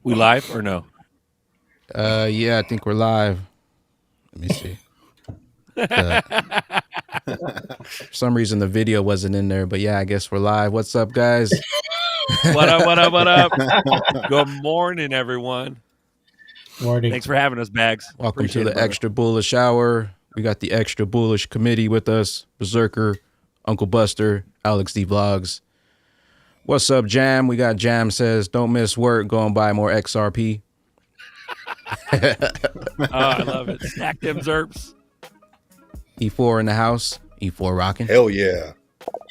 We live or no? Yeah, I think we're live. Let me see. For some reason the video wasn't in there, but yeah, I guess we're live. What's up, guys? What up, what up, what up? Good morning, everyone. Morning. Thanks for having us, Bags. Welcome Appreciate to the it, brother. Extra Bullish Hour. We got the Extra Bullish Committee with us. Berserker, Uncle Buster, Alex D Vlogs. What's up, Jam? We got Jam says, don't miss work, go and buy more XRP. Oh, I love it. Stack them zerps. E4 in the house. E4 rocking. Hell yeah.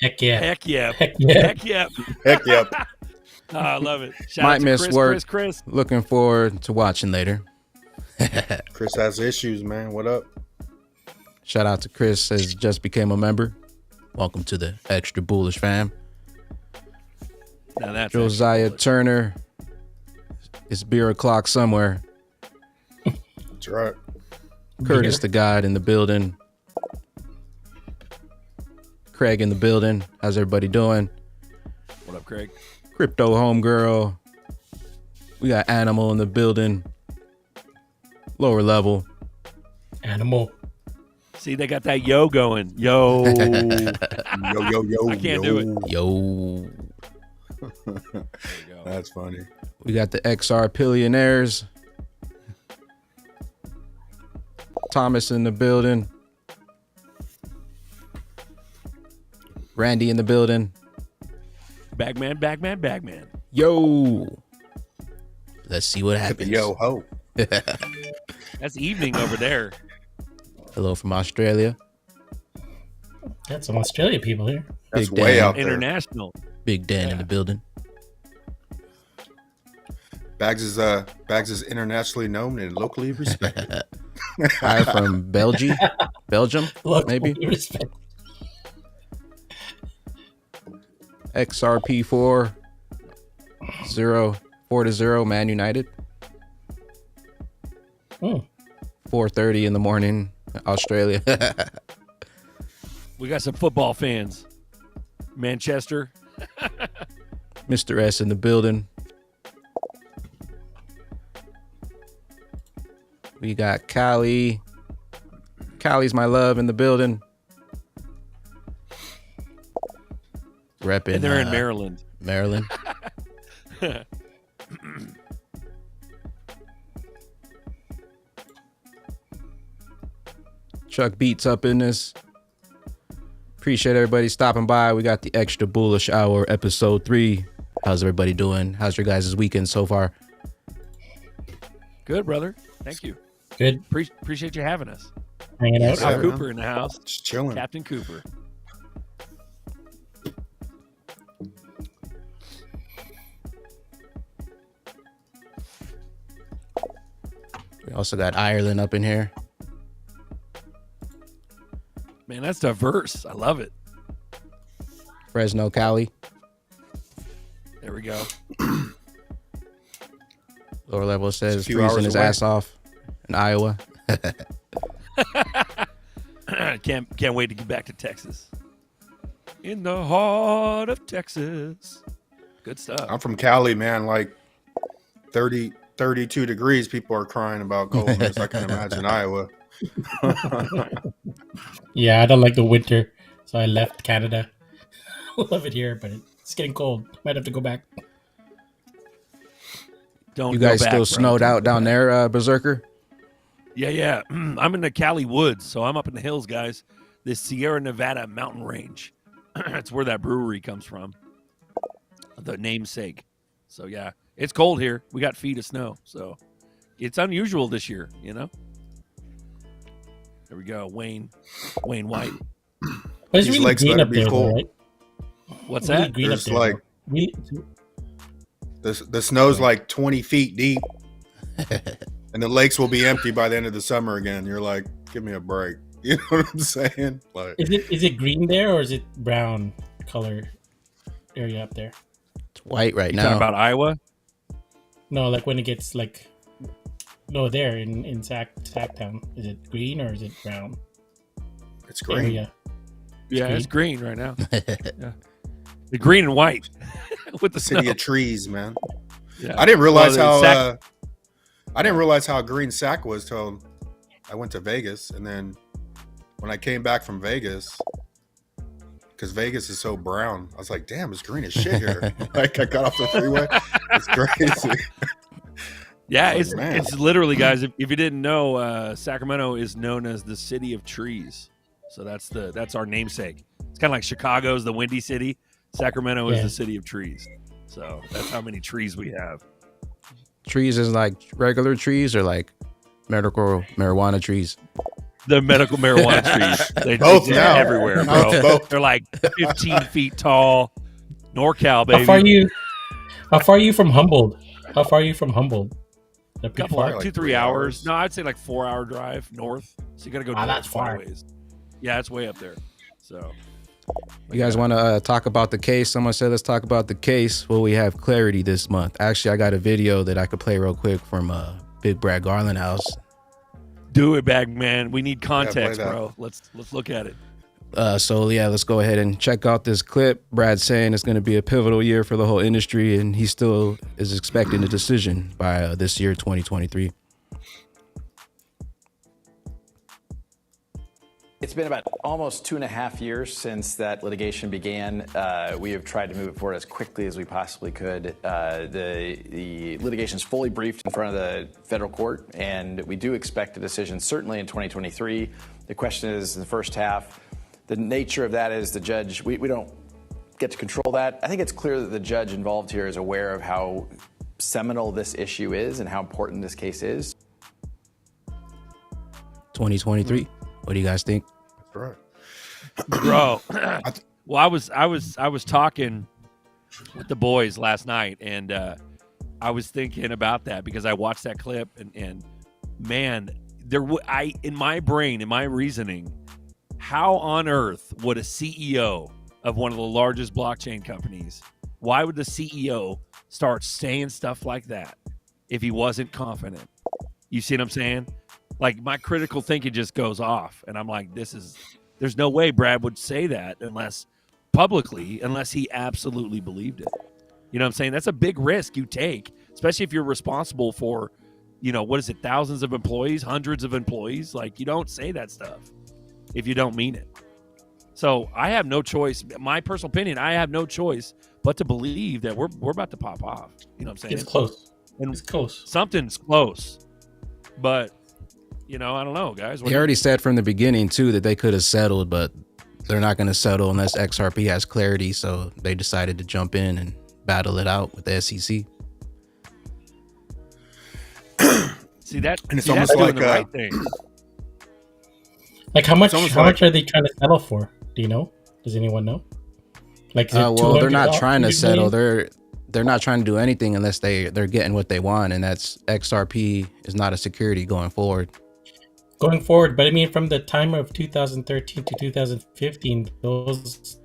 Heck yeah. Heck yeah. Heck yeah. Heck yeah. Heck yep. Oh, I love it. Shout Might out to miss Chris, work. Chris. Looking forward to watching later. Chris has issues, man. What up? Shout out to Chris, has just became a member. Welcome to the Extra Bullish fam. Now that's Josiah actually Turner. It's beer o'clock somewhere. That's right. Curtis Beer. the God in the building. Craig in the building. How's everybody doing? What up, Craig? Crypto homegirl. We got Animal in the building. Lower level. Animal. See, they got that yo going. Yo. Yo, yo, yo. I can't do it. Yo. There you go. That's funny. We got the XR Billionaires. Thomas in the building. Randy in the building. Bagman, Bagman, Bagman. Yo. Let's see what Hit the happens. yo ho. That's evening over there. Hello from Australia. Got some Australia people here. That's Big way Dan. out there. International. Big Dan in the building. Bags is internationally known and locally respected. Hi from Belgium. Look, Maybe. respect. XRP4 4-0 Man United. Hmm. 4:30 in the morning, Australia. We got some football fans. Manchester. Mr. S in the building. We got Callie. Callie's my love in the building. Repping. And they're in Maryland. Maryland. Chuck Beats up in this. Appreciate everybody stopping by. We got the Extra Bullish Hour, episode 3. How's everybody doing? How's your guys' weekend so far? Good, brother. Thank you. Good. Appreciate you having us. Hanging out. Yes, Al sir. Cooper in the house. Just chilling. Captain Cooper. We also got Ireland up in here. Man, that's diverse. I love it. Fresno, Cali. There we go. Lower level It's a says few freezing hours his away. ass off in Iowa. Can't wait to get back to Texas. In the heart of Texas. Good stuff. I'm from Cali, man. Like 30, 32 degrees. People are crying about coldness. I can imagine Iowa. Yeah, I don't like the winter, so I left Canada. Love it here, but it's getting cold. Might have to go back. Don't You go guys back, still bro. snowed Don't out go down back. there, Berserker? Yeah. I'm in the Cali woods, so I'm up in the hills, guys. This Sierra Nevada mountain range. It's where that brewery comes from. The namesake. So yeah, it's cold here. We got feet of snow, so it's unusual this year, you know. There we go, Wayne White. But it's These really lakes green better up be there, cold. though, right? What's Really that? green There's up there. like though. Really, the snow's like 20 feet deep, and the lakes will be empty by the end of the summer again. You're like, give me a break. You know what I'm saying? Like, is it green there or is it brown color area up there? It's white right You now. talking about Iowa? No, like when it gets like there in Sacktown, is it green or is it brown? it's green. Area. Yeah, green. it's green right now. Yeah. The green and white with the City snow. of trees, man. Yeah. I didn't realize Well, how I didn't realize how green SAC was till I went to Vegas, and then when I came back from Vegas, because Vegas is so brown, I was like, "Damn, it's green as shit here." Like I got off the freeway, it's crazy. Yeah, It's like, man. it's literally, guys. If you didn't know, Sacramento is known as the city of trees. So that's our namesake. It's kind of like Chicago's the Windy City. Sacramento is the city of trees. So that's how many trees we have. Trees is like regular trees or like medical marijuana trees? The medical marijuana trees. They Both exist now. everywhere, Now it's bro. both. They're like 15 feet tall. NorCal, baby. How far are you from Humboldt? How far are you from Humboldt? A couple, Like 2-3 hours. No, I'd say like 4-hour drive north. So you got to go north that's far. ways. Yeah, it's way up there. So You guys want to talk about the case? Someone said let's talk about the case. Well, we have clarity this month. Actually, I got a video that I could play real quick from Big Brad Garland house. do it, bag man. We need context, play that. bro. Let's look at it. So yeah, let's go ahead and check out this clip. Brad's saying it's going to be a pivotal year for the whole industry, and he still is expecting a decision by this year, 2023. It's been about almost 2.5 years since that litigation began. We have tried to move it forward as quickly as we possibly could. The litigation is fully briefed in front of the federal court, and we do expect a decision certainly in 2023. The question is, in the first half, the nature of that is the judge, we don't get to control that. I think it's clear that the judge involved here is aware of how seminal this issue is and how important this case is. 2023. What do you guys think? That's right. Bro. Well, I was talking with the boys last night, and I was thinking about that because I watched that clip, and man, in my brain, in my reasoning, how on earth would a CEO of one of the largest blockchain companies, why would the CEO start saying stuff like that if he wasn't confident? You see what I'm saying? Like, my critical thinking just goes off, and I'm like, there's no way Brad would say that unless he absolutely believed it. You know what I'm saying? That's a big risk you take, especially if you're responsible for, what is it, thousands of employees, hundreds of employees. Like, you don't say that stuff if you don't mean it. So I have no choice. My personal opinion, I have no choice but to believe that we're about to pop off. You know what I'm saying? It's close. And It's close. something's close, but I don't know, guys. He already said from the beginning too that they could have settled, but they're not going to settle unless XRP has clarity. So they decided to jump in and battle it out with the SEC. See that? And it's see, almost that's doing like the right thing. Like how much almost like- are they trying to settle for? Do you know? Does anyone know? Like, is it Well, they're not trying to 200 settle. million? They're not trying to do anything unless they're getting what they want, and that's XRP is not a security going forward. Going forward, but I mean, from the time of 2013 to 2015, those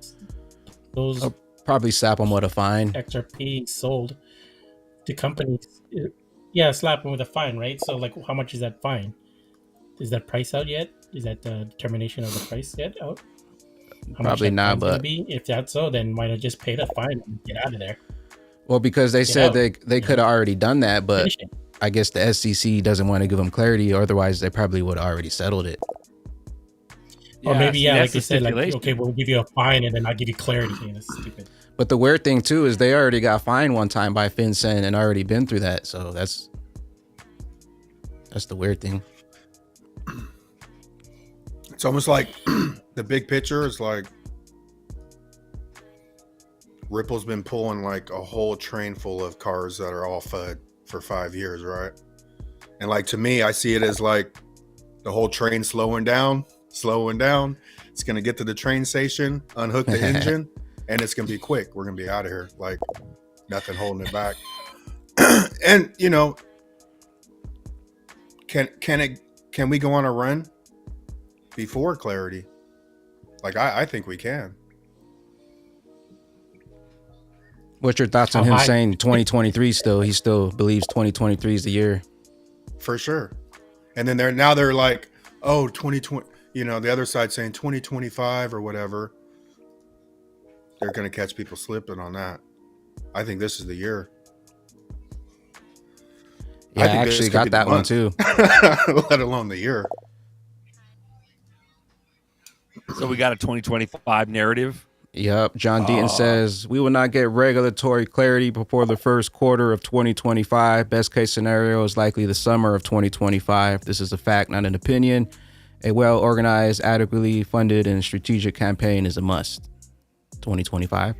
I'll probably slap them with a fine. XRP sold to companies. Yeah, slap them with a fine, right? So, like, how much is that fine? Is that price out yet? Is that the determination of the price yet out? How Probably much that not, fine's gonna but be? If that's so, then why not just pay the fine and get out of there? well, because they said they could have already done that, but Finish it. I guess the SEC doesn't want to give them clarity, or otherwise they probably would have already settled it. Or maybe, see, like that's they the said, like, stipulation. okay, we'll give you a fine and then I'll give you clarity. And it's stupid. But the weird thing too is they already got fined one time by FinCEN and already been through that. So that's the weird thing. It's almost like the big picture is like Ripple's been pulling like a whole train full of cars that are all FUD for 5 years, right? And like, to me, I see it as like the whole train slowing down. It's going to get to the train station, unhook the engine, and it's going to be quick. We're going to be out of here. Like, nothing holding it back. And, can we go on a run before clarity? Like, I think we can. What's your thoughts on him saying 2023 still? He still believes 2023 is the year. For sure. And then they're like, oh, 2020, the other side saying 2025 or whatever. They're going to catch people slipping on that. I think this is the year. Yeah, I actually got that one too. Let alone the year. So we got a 2025 narrative. Yep. John Deaton says, we will not get regulatory clarity before the first quarter of 2025. Best case scenario is likely the summer of 2025. This is a fact, not an opinion. A well-organized, adequately funded, and strategic campaign is a must. 2025.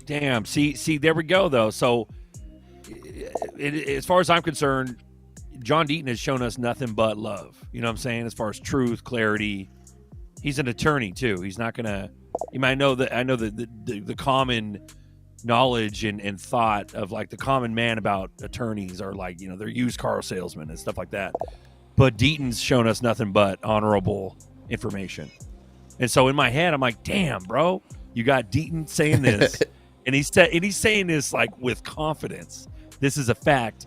Damn. See, there we go, though. So as far as I'm concerned, John Deaton has shown us nothing but love. You know what I'm saying? As far as truth, clarity. He's an attorney too. He's not gonna. You might know that. I know the common knowledge and thought of like the common man about attorneys are like, you know, they're used car salesmen and stuff like that. But Deaton's shown us nothing but honorable information. And so in my head, I'm like, damn, bro, you got Deaton saying this, and he's saying this like with confidence. This is a fact,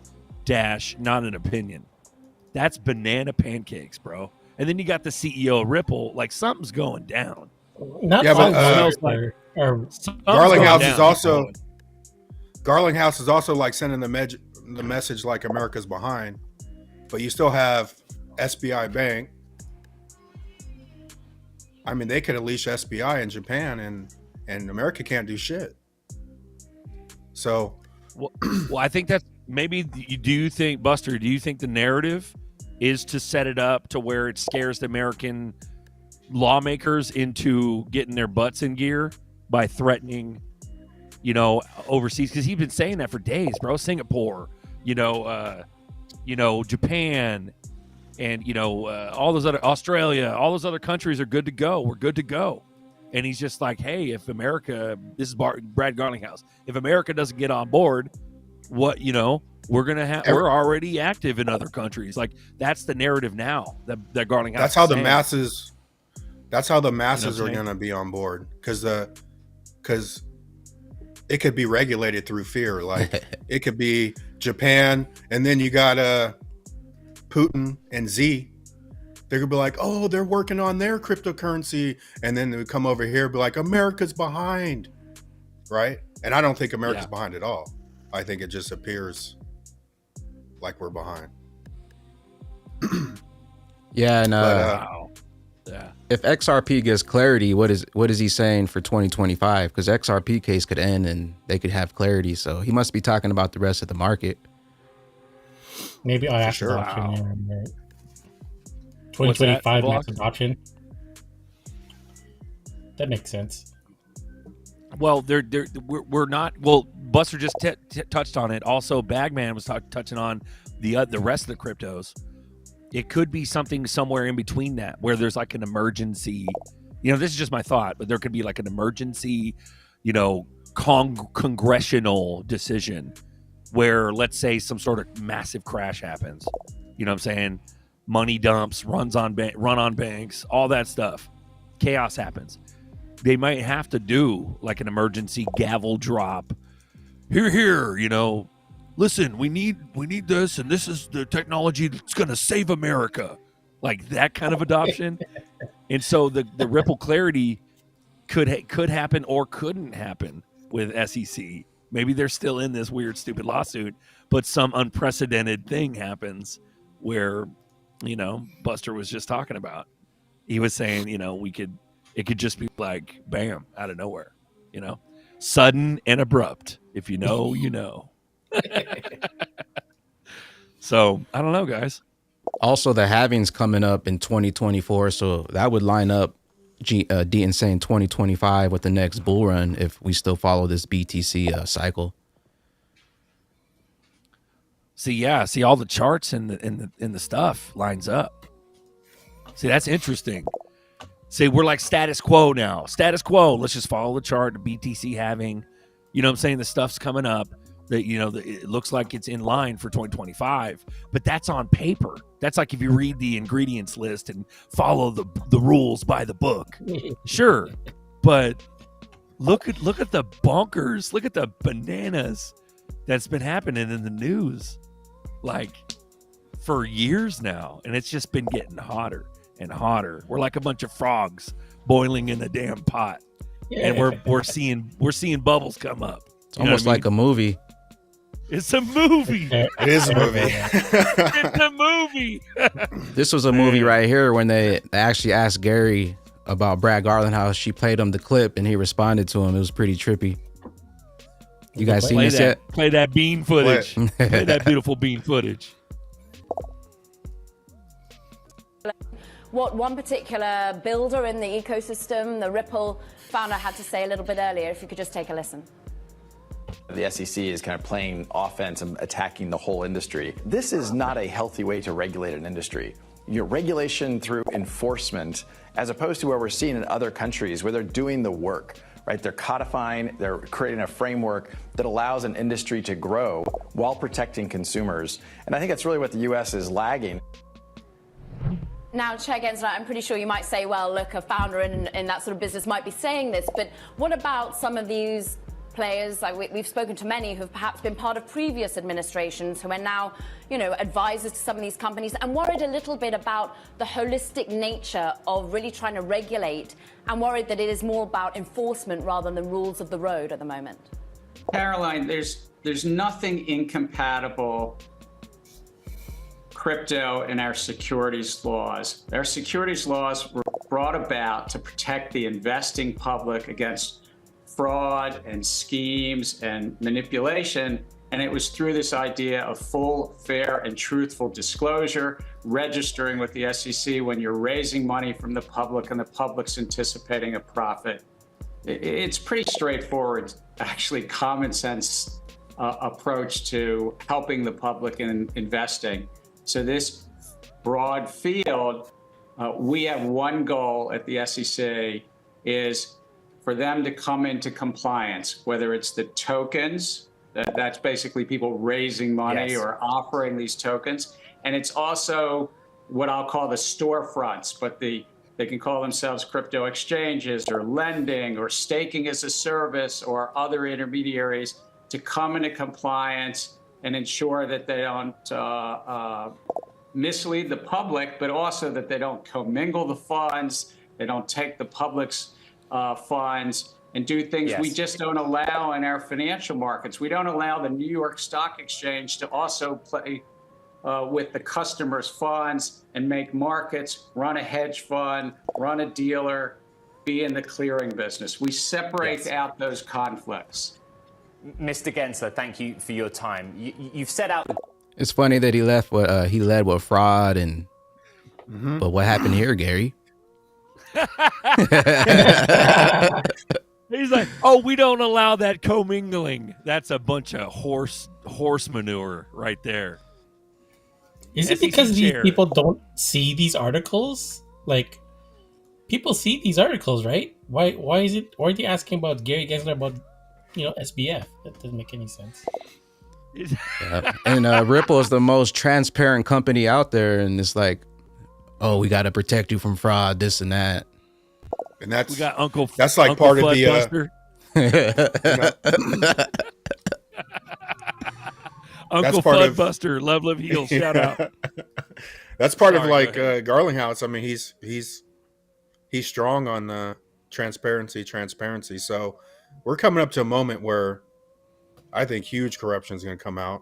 not an opinion. That's banana pancakes, bro. And then you got the CEO of Ripple, like something's going down. Not Yeah, but, Garlinghouse is also like sending the message like America's behind, but you still have SBI Bank. I mean, they could unleash SBI in Japan, and America can't do shit. So, well, I think that's maybe. Do you think, Buster? Do you think the narrative is to set it up to where it scares the American lawmakers into getting their butts in gear by threatening, you know, overseas? Because he's been saying that for days, bro. Singapore, Japan, and all those other, Australia, all those other countries are good to go. We're good to go. And he's just like, hey, if America, this is Brad Garlinghouse, if America doesn't get on board, what, we're gonna have. We're already active in other countries. Like that's the narrative now. That Garlinghouse. That's how the masses. That's how the masses are gonna be on board, because it could be regulated through fear. Like it could be Japan, and then you got Putin and Z. They're gonna be like, oh, they're working on their cryptocurrency, and then they would come over here and be like, America's behind, right? And I don't think America's behind at all. I think it just appears like we're behind. Yeah, and if XRP gets clarity, what is he saying for 2025? Because XRP case could end and they could have clarity. So he must be talking about the rest of the market. Maybe after the option. Yeah, 2025 max adoption. That makes sense. Well, we're not. Well, Buster just touched on it. Also, Bagman was touching on the rest of the cryptos. It could be something somewhere in between that, where there's like an emergency. This is just my thought, but there could be like an emergency, congressional decision where, let's say, some sort of massive crash happens. You know what I'm saying? Money dumps, run on banks, all that stuff. Chaos happens. They might have to do like an emergency gavel drop. Here, listen, we need this, and this is the technology that's going to save America. Like that kind of adoption. And so the Ripple clarity could happen or couldn't happen with SEC. Maybe they're still in this weird, stupid lawsuit, but some unprecedented thing happens where, Buster was just talking about. He was saying, it could just be like, bam, out of nowhere, sudden and abrupt. If you know, you know. So I don't know, guys. Also, the halving's coming up in 2024, so that would line up Deaton saying 2025 with the next bull run if we still follow this BTC cycle. See all the charts and the stuff lines up. See, that's interesting. See, we're like status quo now. Status quo. Let's just follow the chart. The BTC halving. You know what I'm saying? The stuff's coming up. That it looks like it's in line for 2025, but that's on paper. That's like if you read the ingredients list and follow the rules by the book. Sure, but look at the bonkers. Look at the bananas that's been happening in the news, like for years now, and it's just been getting hotter and hotter. We're like a bunch of frogs boiling in a damn pot, and we're seeing bubbles come up. It's almost like a movie. It's a movie. It is a movie. It's a movie. This was a movie right here when they actually asked Gary about Brad Garland, how she played him the clip, and he responded to him. It was pretty trippy. You guys seen this yet? Play that bean footage. Play that beautiful bean footage. What one particular builder in the ecosystem, the Ripple founder, had to say a little bit earlier, if you could just take a listen. The SEC is kind of playing offense and attacking the whole industry. This is not a healthy way to regulate an industry. Your regulation through enforcement, as opposed to what we're seeing in other countries where they're doing the work, right? They're codifying, they're creating a framework that allows an industry to grow while protecting consumers. And I think that's really what the U.S. is lagging. Now, Chair Gensler, I'm pretty sure you might say, well, look, a founder in that sort of business might be saying this, but what about some of these players? We've spoken to many who've perhaps been part of previous administrations who are now, advisors to some of these companies and worried a little bit about the holistic nature of really trying to regulate and worried that it is more about enforcement rather than the rules of the road at the moment. Caroline, there's nothing incompatible crypto and our securities laws. Our securities laws were brought about to protect the investing public against fraud and schemes and manipulation. And it was through this idea of full, fair, and truthful disclosure, registering with the SEC when you're raising money from the public and the public's anticipating a profit. It's pretty straightforward, actually common sense approach to helping the public in investing. So this broad field, we have one goal at the SEC is for them to come into compliance, whether it's the tokens, that's basically people raising money or offering these tokens. And it's also what I'll call the storefronts, but they can call themselves crypto exchanges or lending or staking as a service or other intermediaries to come into compliance and ensure that they don't mislead the public, but also that they don't commingle the funds, they don't take the public's funds and do things we just don't allow in our financial markets. We don't allow the New York Stock Exchange to also play with the customer's funds and make markets, run a hedge fund, run a dealer, be in the clearing business. We separate out those conflicts. Mr. Gensler, thank you for your time. You've set out. It's funny that he led with fraud and. But what happened here, Gary? He's like, oh, we don't allow that commingling. That's a bunch of horse manure right there. Is it because these people don't see these articles? Like, people see these articles, right? Why are they asking about Gary Gensler about SBF? That doesn't make any sense. And Ripple is the most transparent company out there, and it's like, oh, we got to protect you from fraud, this and that. And that's we got Uncle. That's like Uncle part of the. Uncle Floodbuster, Love Live Heal, shout out. That's part of like Garlinghouse. I mean, he's strong on transparency. So we're coming up to a moment where I think huge corruption is going to come out.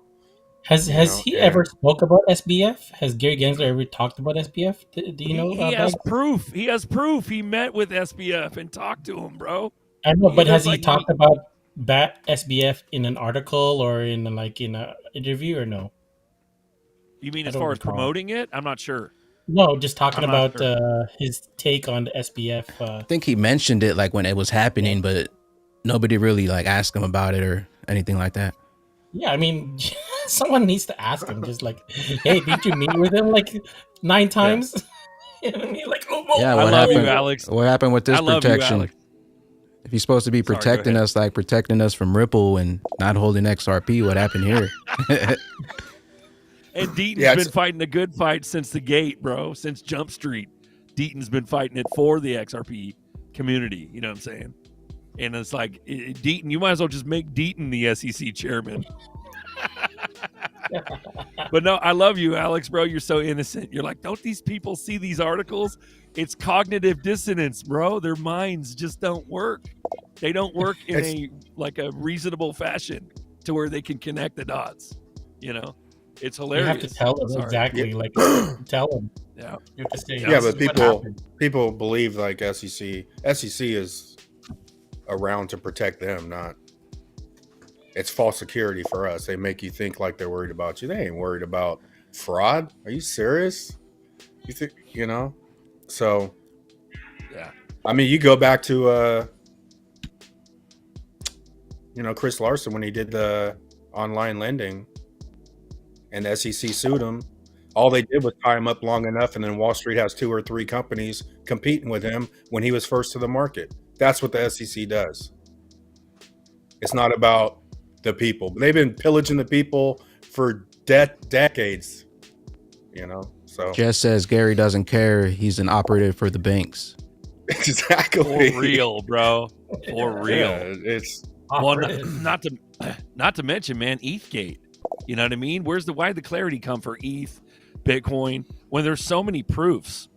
Has he ever spoke about SBF? Has Gary Gensler ever talked about SBF? Do you know? He has proof. He has proof. He met with SBF and talked to him, bro. I know, but has he talked about SBF in an article or in an interview or no? You mean as far as promoting it? I'm not sure. No, just talking about his take on the SBF. I think he mentioned it like when it was happening, but nobody really like asked him about it or anything like that. Yeah, I mean, someone needs to ask him. Just like, hey, did you meet with him like 9 times? You know what I mean? Like, yeah, I love you, Alex. What happened with this protection? You, if he's supposed to be protecting us, like protecting us from Ripple and not holding XRP, what happened here? And Deaton's been fighting a good fight since the gate, bro. Since Jump Street, Deaton's been fighting it for the XRP community. You know what I'm saying? And it's like, Deaton, you might as well just make Deaton the SEC chairman. But no, I love you, Alex, bro. You're so innocent. You're like, don't these people see these articles? It's cognitive dissonance, bro. Their minds just don't work. They don't work in a reasonable fashion. to where they can connect the dots. You know, it's You hilarious. have to tell them Sorry. exactly, like tell them. Yeah. You have to say, Yeah, this but is what happened. people believe like SEC is around to protect them, not. It's false security for us. They make you think like they're worried about you. They ain't worried about fraud. Are you serious? You think, you know? So, Yeah. I mean, you go back to, Chris Larson when he did the online lending and the SEC sued him. All they did was tie him up long enough, and then Wall Street has 2 or 3 companies competing with him when he was first to the market. That's what the SEC does. It's not about the people. They've been pillaging the people for decades, so. Jess says Gary doesn't care. He's an operative for the banks. Exactly. For real, bro. For real. Yeah, it's Well, not to mention, man, ETHgate. You know what I mean? Why did the clarity come for ETH, Bitcoin, when there's so many proofs?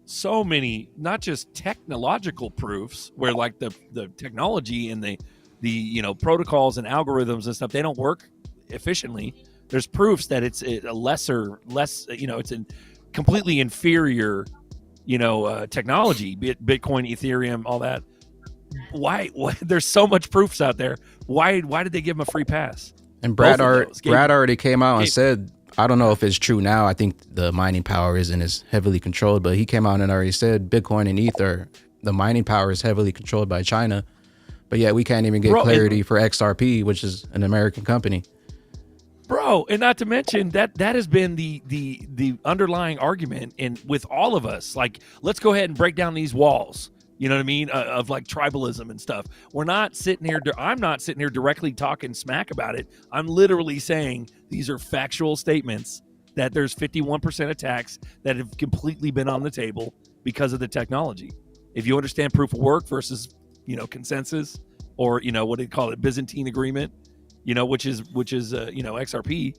So many, not just technological proofs, where like the technology and the protocols and algorithms and stuff, they don't work efficiently. There's proofs that it's a less, it's a completely inferior, technology, be it Bitcoin, Ethereum, all that. Why? There's so much proofs out there. Why did they give him a free pass? And Brad already came out and said, I don't know if it's true now. I think the mining power isn't as heavily controlled, but he came out and already said Bitcoin and Ether, the mining power is heavily controlled by China. But yet we can't even get clarity for XRP, which is an American company. Bro, and not to mention that has been the underlying argument with all of us. Like, let's go ahead and break down these walls. You know what I mean? Of like tribalism and stuff. We're not sitting here. I'm not sitting here directly talking smack about it. I'm literally saying these are factual statements that there's 51% attacks that have completely been on the table because of the technology. If you understand proof of work versus, consensus, or, what do you call it? Byzantine agreement, which is XRP.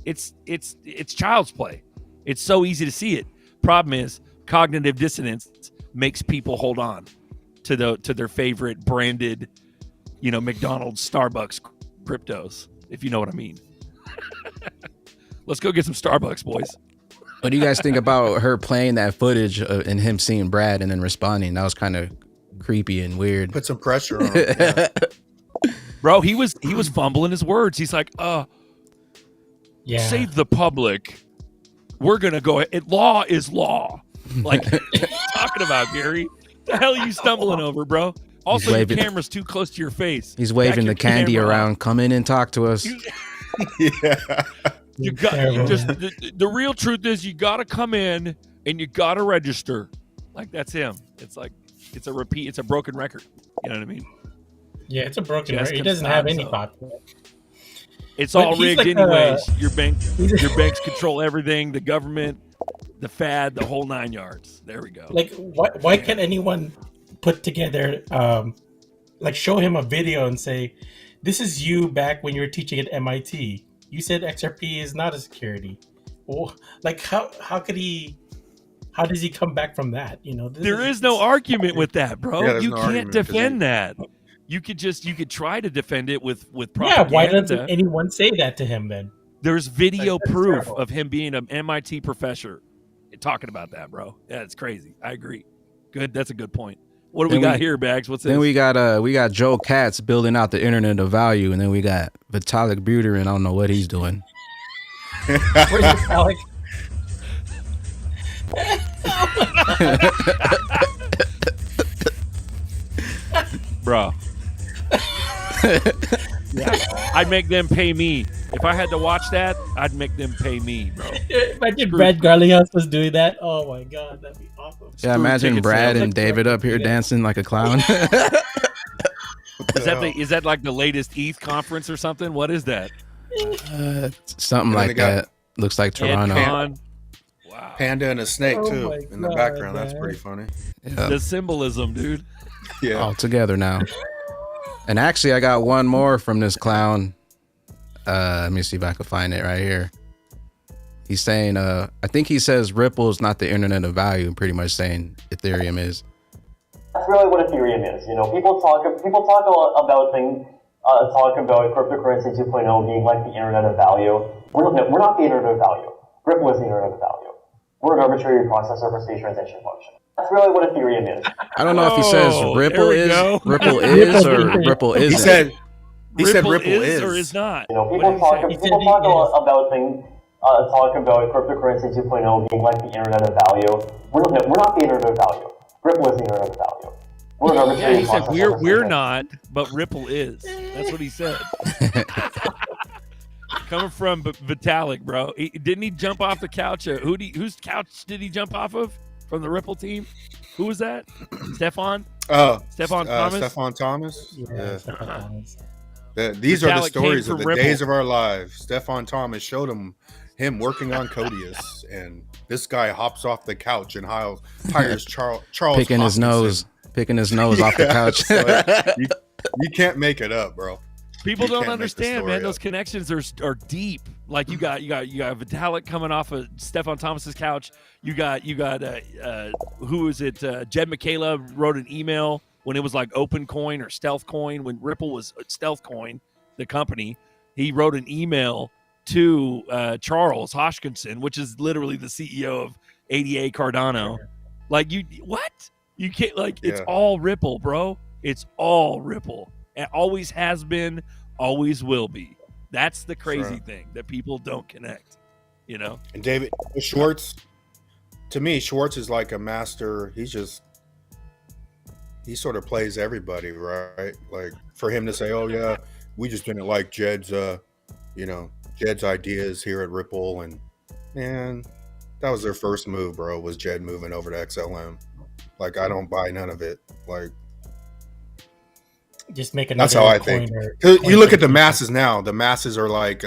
It's child's play. It's so easy to see it. Problem is cognitive dissonance makes people hold on to their favorite branded, McDonald's, Starbucks cryptos, if you know what I mean. Let's go get some Starbucks, boys. What do you guys think about her playing that footage and him seeing Brad and then responding? That was kind of creepy and weird. Put some pressure on him. Yeah. Bro, he was fumbling his words. He's like, save the public. We're gonna go. Law is law. Like, what are you talking about, Gary? The hell are you stumbling over, bro? Also, your camera's too close to your face. He's waving the candy around. Come in and talk to us. Yeah. You got the real truth is you got to come in and you got to register. Like, that's him. It's like it's a broken record. You know what I mean? Yeah, it's a broken record. He doesn't have any thought. It's all rigged like anyways. Your banks control everything. The government, the Fed, the whole 9 yards. There we go. Like, why can't anyone put together, show him a video and say, this is you back when you were teaching at MIT. You said XRP is not a security. Well, like, how does he come back from that? There is no argument with that, bro. Yeah, you can't defend that. You could try to defend it with propaganda. Yeah, why doesn't anyone say that to him then? There's video proof of him being an MIT professor talking about that, bro. Yeah, it's crazy. I agree. Good. That's a good point. What do we got here, Bags? What's this? Then we got Joe Katz building out the internet of value, and then we got Vitalik Buterin. I don't know what he's doing. Where's Vitalik? Bro. Yeah, I'd make them pay me. If I had to watch that, I'd make them pay me, bro. Imagine Brad Garlinghouse was doing that. Oh my god, that'd be awesome. Yeah, imagine Brad and David up here dancing like a clown. Is that like the latest ETH conference or something? What is that? Something like that. Looks like Toronto. Wow. Panda and a snake too in the background. Man. That's pretty funny. Yeah. The symbolism, dude. Yeah. All together now. And actually, I got one more from this clown. Let me see if I can find it right here. He's saying, I think he says Ripple is not the internet of value, and pretty much saying Ethereum is. That's really what Ethereum is. People talk a lot about things talk about cryptocurrency 2.0 being like the internet of value. We're not the internet of value. Ripple is the internet of value. We're an arbitrary processor for state transaction function. That's really what Ethereum is. I don't know if he says Ripple is, Ripple is, or Ripple isn't. He said Ripple is or is not. You know, people talk about things. Talk about cryptocurrency 2.0 being like the internet of value. We're not the internet of value. Ripple is the internet of value. We're an arbitrary Yeah, he said processor. we're not, but Ripple is. That's what he said. Coming from Vitalik, bro. Didn't he jump off the couch? Whose couch did he jump off of from the Ripple team? Who was that? Stefan? Stefan Thomas? Stefan Thomas? Yeah. Stefan Thomas. These are the Vitalik stories came of the from Ripple. days of our lives. Stefan Thomas showed him working on Codius, and this guy hops off the couch and hires Charles Picking his nose off the couch. So, you can't make it up, bro. People You don't can't make the understand, story man. up. Those connections are deep. Like you got Vitalik coming off of Stefan Thomas's couch. You got who is it? Jed Michaela wrote an email when it was like Open Coin or Stealth Coin, when Ripple was Stealth Coin, the company. He wrote an email to Charles Hoskinson, which is literally the CEO of ADA Cardano. Like you can't it's all Ripple, bro. It's all Ripple. It always has been, always will be. That's the crazy thing that people don't connect, you know? And David Schwartz, to me, Schwartz is like a master. He sort of plays everybody, right? Like for him to say, oh yeah, we just didn't like Jed's ideas here at Ripple. And man, that was their first move, bro, was Jed moving over to XLM. Like, I don't buy none of it. Like, just make another. that's how I think. You look at the masses now. The masses are like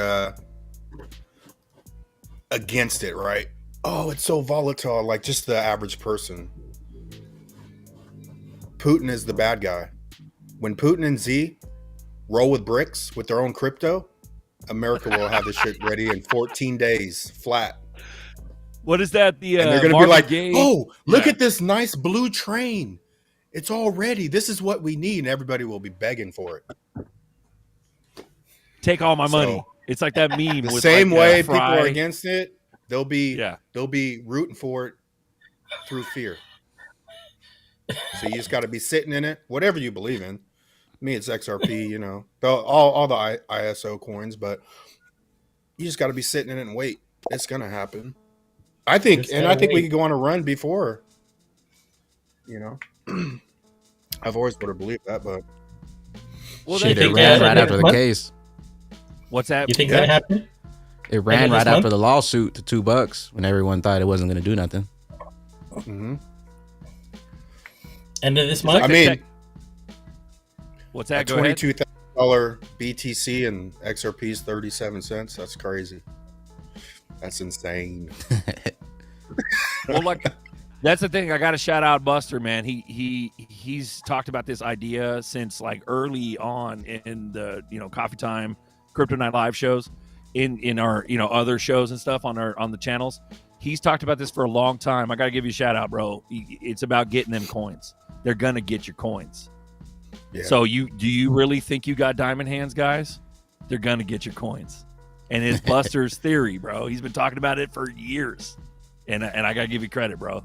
against it, right? Oh, it's so volatile. Like just the average person. Putin is the bad guy. When Putin and Z roll with BRICS with their own crypto, America will have this shit ready in 14 days flat. What is that? And they're going to be like, oh, look at this nice blue train. It's all ready. This is what we need. And everybody will be begging for it. Take all my money. It's like that meme. The with same way people Fry. are against it, they'll be rooting for it through fear. So you just got to be sitting in it, whatever you believe in. Me, it's XRP, you know, all the ISO coins, but you just got to be sitting in it and wait. It's going to happen. I think we could go on a run before, you know. I've always would have believed that, but shit, it ran right after the case. What's that? You think that happened? It ran right after the lawsuit to $2 when everyone thought it wasn't going to do nothing. Mm-hmm. End of this month. I mean, what's that? $22,000 BTC and XRP is 37 cents. That's crazy. That's insane. Well, like that's the thing. I got to shout out Buster, man. He's talked about this idea since like early on in the Coffee Time, Crypto Night Live shows, in our other shows and stuff on the channels. He's talked about this for a long time. I got to give you a shout out, bro. It's about getting them coins. They're gonna get your coins. Yeah. So do you really think you got diamond hands, guys? They're gonna get your coins. And it's Buster's theory, bro. He's been talking about it for years. And I gotta give you credit, bro.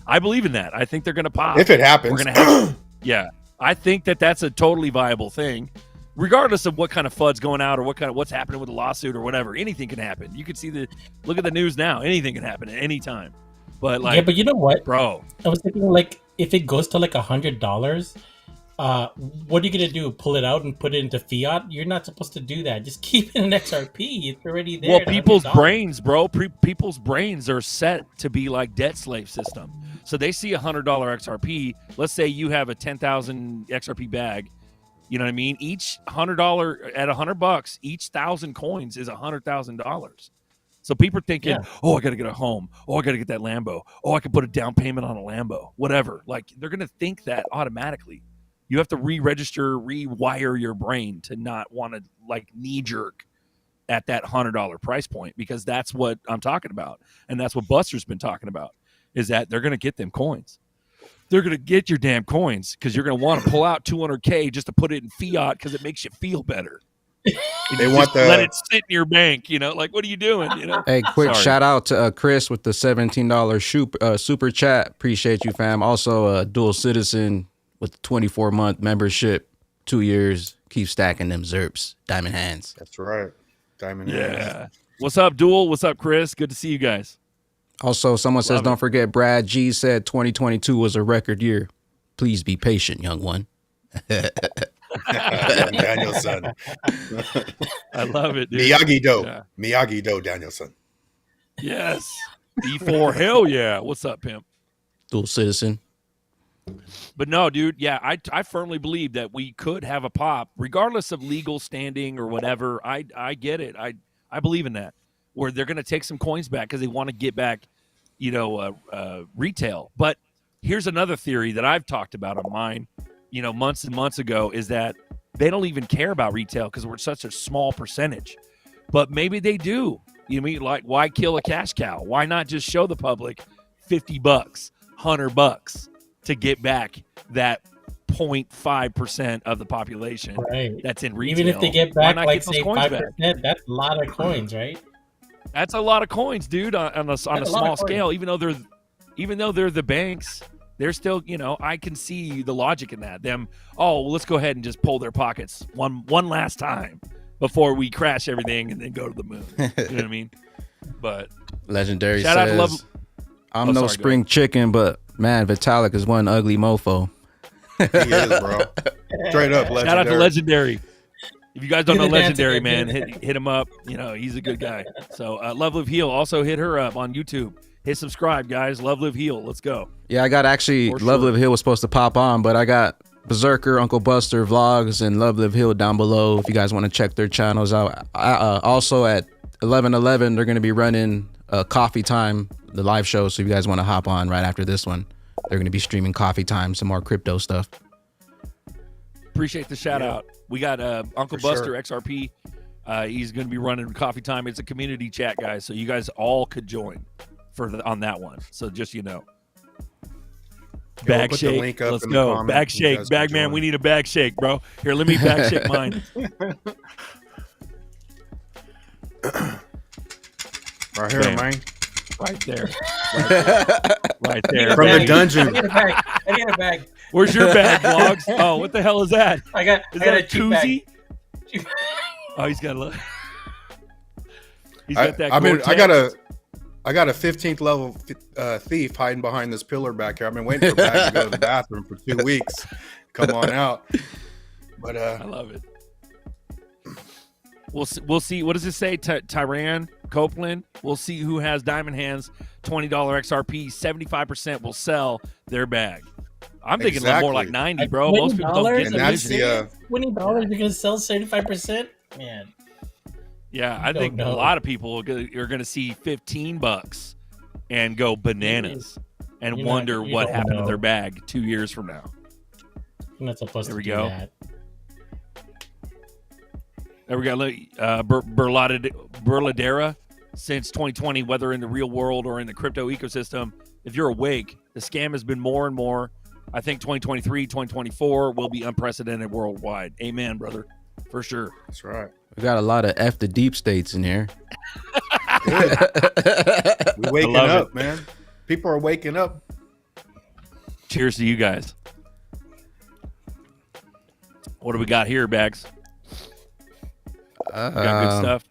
I believe in that. I think they're gonna pop. If it happens. We're gonna have yeah. I think that's a totally viable thing. Regardless of what kind of FUD's going out or what's happening with the lawsuit or whatever, anything can happen. You can look at the news now. Anything can happen at any time. But like, yeah, but you know what, bro? I was thinking like if it goes to like $100, what are you gonna do? Pull it out and put it into fiat? You're not supposed to do that. Just keep it in XRP. It's already there. Well, people's brains, bro. People's brains are set to be like debt slave system. So they see $100 XRP. Let's say you have a 10,000 XRP bag. You know what I mean? Each $100 at $100, each 1,000 coins is $100,000. So people are thinking, oh, I got to get a home. Oh, I got to get that Lambo. Oh, I can put a down payment on a Lambo. Whatever. Like they're going to think that automatically. You have to re-register, rewire your brain to not want to like knee jerk at that $100 price point, because that's what I'm talking about. And that's what Buster's been talking about, is that they're going to get them coins. they're going to get your damn coins because you're going to want to pull out 200K just to put it in fiat because it makes you feel better. They want let it sit in your bank, like, what are you doing? Hey, quick Sorry. shout out to Chris with the $17 super chat. Appreciate you, fam. Also, dual citizen with the 24-month membership, 2 years. Keep stacking them ZERPs, diamond hands. That's right, diamond hands. Yeah. What's up, Duel? What's up, Chris? Good to see you guys. Also, someone says, Love don't it. forget Brad G said 2022 was a record year. Please be patient, young one. Danielson. I love it, dude. Miyagi-Do. Yeah. Miyagi-Do, Danielson. Yes. E4, hell yeah. What's up, pimp? Dual citizen. But no, dude, yeah, I firmly believe that we could have a pop, regardless of legal standing or whatever. I get it. I believe in that, where they're going to take some coins back because they want to get back, retail. But here's another theory that I've talked about on mine, months and months ago, is that they don't even care about retail because we're such a small percentage. But maybe they do. You mean, like, why kill a cash cow? Why not just show the public $50, $100 to get back that 0.5% of the population that's in retail? Even if they get back, Why not like, get those say, coins 5%, back? that's a lot of coins, right? That's a lot of coins, dude, on a small scale. Even though they're the banks, they're still, I can see the logic in that. Let's go ahead and just pull their pockets one last time before we crash everything and then go to the moon. You know what I mean? But Legendary shout out to says, Love. I'm no spring chicken, but man, Vitalik is one ugly mofo. He is, bro. Straight up, Legendary. Shout out to Legendary. If you guys don't know Do the Legendary, dance man, again. hit him up. He's a good guy. So Love Live Heal, also hit her up on YouTube. Hit subscribe, guys. Love Live Heal. Let's go. Yeah, I got actually For Love sure. Live Hill was supposed to pop on, but I got Berserker, Uncle Buster vlogs, and Love Live Hill down below if you guys want to check their channels out. Also at 11:11, they're going to be running Coffee Time, the live show. So if you guys want to hop on right after this one, they're going to be streaming Coffee Time, some more crypto stuff. Appreciate the shout out. We got Uncle For Buster, sure. XRP. He's going to be running Coffee Time. It's a community chat, guys. So you guys all could join on that one. So just, Bag put the shake. link up Let's in the go. comments. Bag You shake. guys can Bag man, join. we need a bag shake, bro. Here, let me bag shake mine. Right here, Bam. man. Right there. Right there. From the Bag. dungeon. I need a bag. I need a bag. Where's your bag, vlogs? Oh, what the hell is that? I got Is I got that a cheap bag. koozie? Cheap- Oh, he's got a look. He's I got that. mean, Gore-Tex. I got a 15th level thief hiding behind this pillar back here. I've been waiting for Bag to go to the bathroom for 2 weeks. Come on out. But I love it. We'll see. What does it say? Tyran Copeland. We'll see who has diamond hands. $20 XRP. 75% will sell their bag. I'm thinking more like 90, bro. Most people don't get And the that's vision. the $20, you're gonna sell 75%? Man. Yeah, I don't think a know. lot of people are going to see $15 and go bananas and You wonder what don't happened to know. their bag 2 years from now. You're not supposed There to we do go. that. There we go. Berladera, since 2020, whether in the real world or in the crypto ecosystem, if you're awake, the scam has been more and more. I think 2023, 2024 will be unprecedented worldwide. Amen, brother. For sure. That's right. We got a lot of F the deep states in here. We waking love up, it. man. People are waking up. Cheers to you guys. What do we got here, Bags? We got good stuff.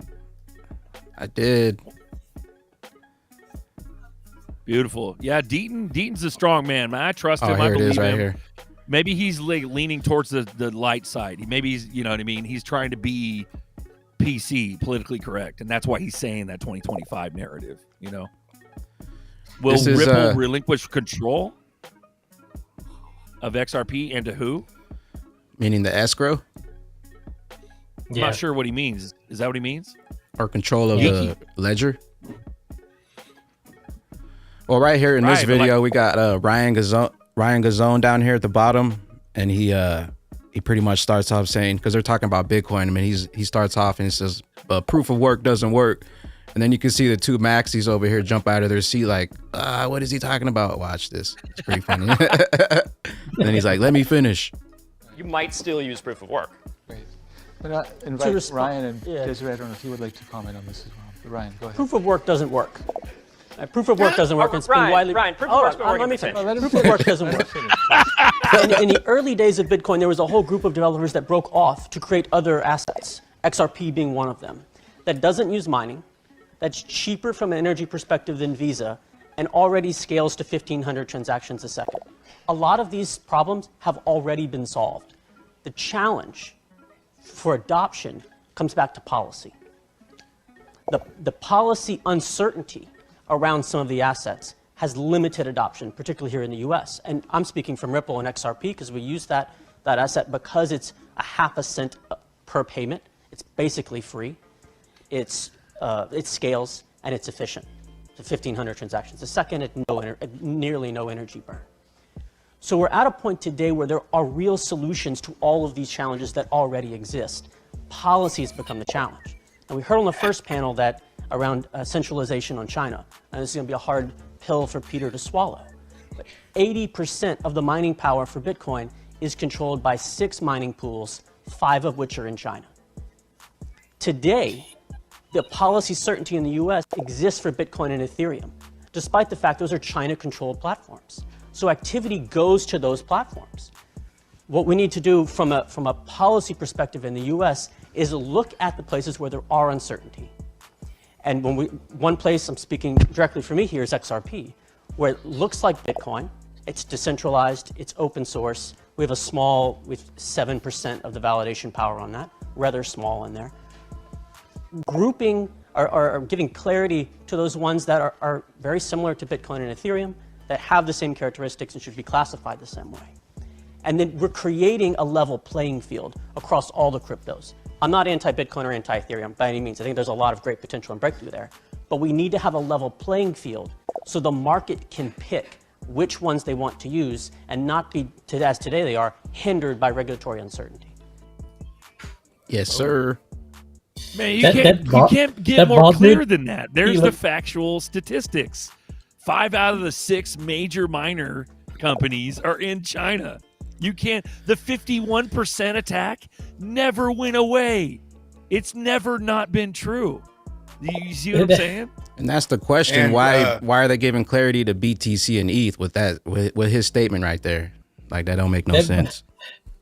I did. Beautiful. Yeah, Deaton's a strong man, man. I trust him. Oh, I here it believe is right him. here. Maybe he's leaning towards the light side. Maybe he's, you know what I mean? He's trying to be PC, politically correct, and that's why he's saying that 2025 narrative, Will This is, Ripple relinquish control of XRP and to who? Meaning the escrow I'm not sure what he means. Is that what he means? or control of Yankee. the ledger. Well, right here in this Right, but video, we got Ryan Gazone down here at the bottom, and he pretty much starts off saying, because they're talking about Bitcoin. I mean, he starts off and he says, "Proof of work doesn't work," And then you can see the two maxis over here jump out of their seat like, what is he talking about? Watch this. It's pretty funny. And then he's like, let me finish. You might still use proof of work. Great. But I invite Ryan and Desiree. I don't know if you would like to comment on this as well. But Ryan, go ahead. Proof of work doesn't work. Proof of work doesn't work. It's been widely. Ryan, proof of work's been working. Let me finish. Proof of work doesn't work. In the early days of Bitcoin, there was a whole group of developers that broke off to create other assets, XRP being one of them, that doesn't use mining, that's cheaper from an energy perspective than Visa, and already scales to 1,500 transactions a second. A lot of these problems have already been solved. The challenge for adoption comes back to policy. The policy uncertainty around some of the assets has limited adoption, particularly here in the US. And I'm speaking from Ripple and XRP because we use that asset because it's a half a cent per payment. It's basically free. It scales and it's efficient. To 1,500 transactions a second at nearly no energy burn. So we're at a point today where there are real solutions to all of these challenges that already exist. Policy has become the challenge. And we heard on the first panel that around centralization on China, and this is going to be a hard pill for Peter to swallow. But 80% of the mining power for Bitcoin is controlled by 6 mining pools, 5 of which are in China. Today, the policy certainty in the US exists for Bitcoin and Ethereum, despite the fact those are China-controlled platforms. So activity goes to those platforms. What we need to do from a policy perspective in the US is look at the places where there are uncertainty. And one place, I'm speaking directly for me here, is XRP, where it looks like Bitcoin. It's decentralized, it's open source. We have 7% of the validation power on that, rather small in there. Grouping or giving clarity to those ones that are very similar to Bitcoin and Ethereum, that have the same characteristics and should be classified the same way. And then we're creating a level playing field across all the cryptos. I'm not anti-Bitcoin or anti-Ethereum by any means. I think there's a lot of great potential and breakthrough there. But we need to have a level playing field so the market can pick which ones they want to use and not be, as today they are, hindered by regulatory uncertainty. Yes, sir. Man, you can't get more clear than that. There's the factual statistics. 5 out of the 6 major miner companies are in China. You can't. The 51% attack never went away. It's never not been true. You see what I'm saying? And that's the question. And, why are they giving clarity to BTC and ETH with his statement right there? Like, that don't make no sense.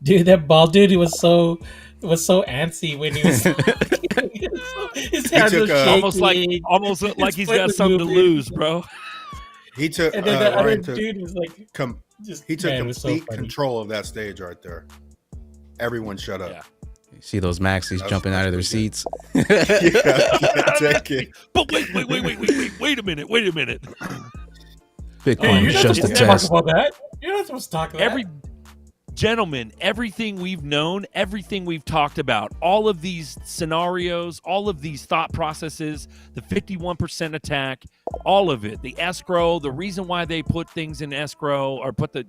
Dude, that bald dude was so antsy when he was. His hands were shaking. almost like he's got something to lose, bro. He took. And then the other dude was like, he took complete control of that stage right there. Everyone shut up. Yeah. You see those maxis jumping out of their seats. But wait a minute. Bitcoin is just a test. About that. You're not supposed to talk about that. Gentlemen, everything we've known, everything we've talked about, all of these scenarios, all of these thought processes, the 51% attack, all of it, the escrow, the reason why they put things in escrow or put the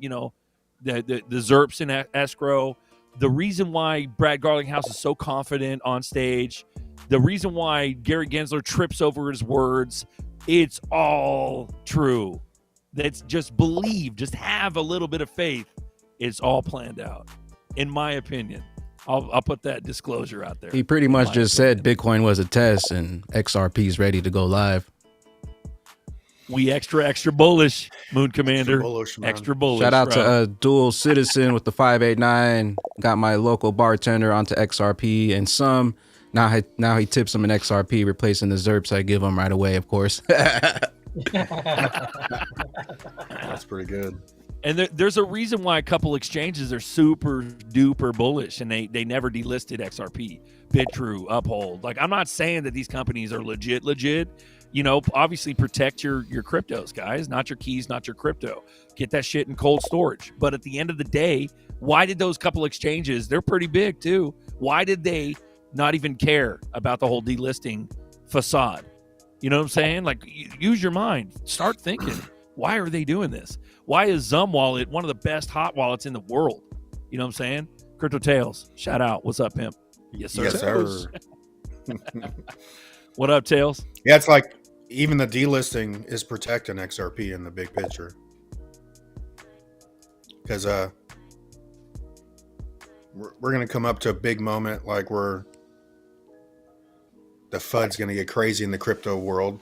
ZERPs in escrow, the reason why Brad Garlinghouse is so confident on stage, the reason why Gary Gensler trips over his words, it's all true. That's just believe, just have a little bit of faith. It's all planned out, in my opinion. I'll put that disclosure out there. He pretty much just said Bitcoin was a test and XRP is ready to go live. We extra bullish, Moon Commander. Extra bullish. Shout out to Dual Citizen with the 589. Got my local bartender onto XRP and some. Now he tips him in XRP, replacing the ZERPs I give him right away, of course. That's pretty good. And there's a reason why a couple exchanges are super duper bullish and they never delisted XRP, Bitrue, Uphold. Like, I'm not saying that these companies are legit. You know, obviously protect your cryptos, guys, not your keys, not your crypto. Get that shit in cold storage. But at the end of the day, why did those couple exchanges, they're pretty big too. Why did they not even care about the whole delisting facade? You know what I'm saying? Like, use your mind. Start thinking. Why are they doing this? Why is Zum Wallet one of the best hot wallets in the world? You know what I'm saying? Crypto Tales, shout out. What's up, pimp? Yes, sir. Yes, sir. What up, Tails? Yeah, it's like even the delisting is protecting XRP in the big picture. Because we're going to come up to a big moment like where the FUD's going to get crazy in the crypto world.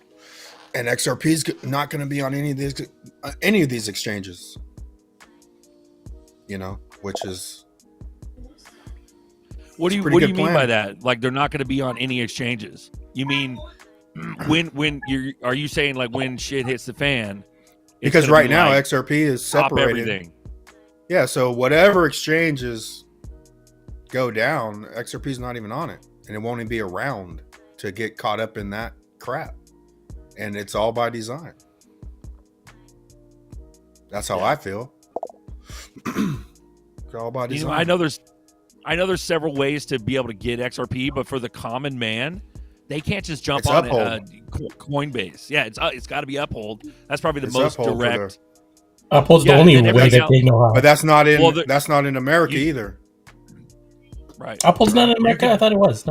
And XRP is not going to be on any of these exchanges. You know, which is... What do you mean by that? Like they're not going to be on any exchanges? You mean are you saying like when shit hits the fan? Because right now XRP is separated. Everything. Yeah, so whatever exchanges go down, XRP is not even on it, and it won't even be around to get caught up in that crap. And it's all by design. That's how I feel. It's all by design. I know there's several ways to be able to get XRP, but for the common man, they can't just jump on Coinbase. Yeah, it's got to be Uphold. That's probably the most direct. Uphold's the only way that they know how. But that's not in America either. Right. Uphold's not in America. I thought it was.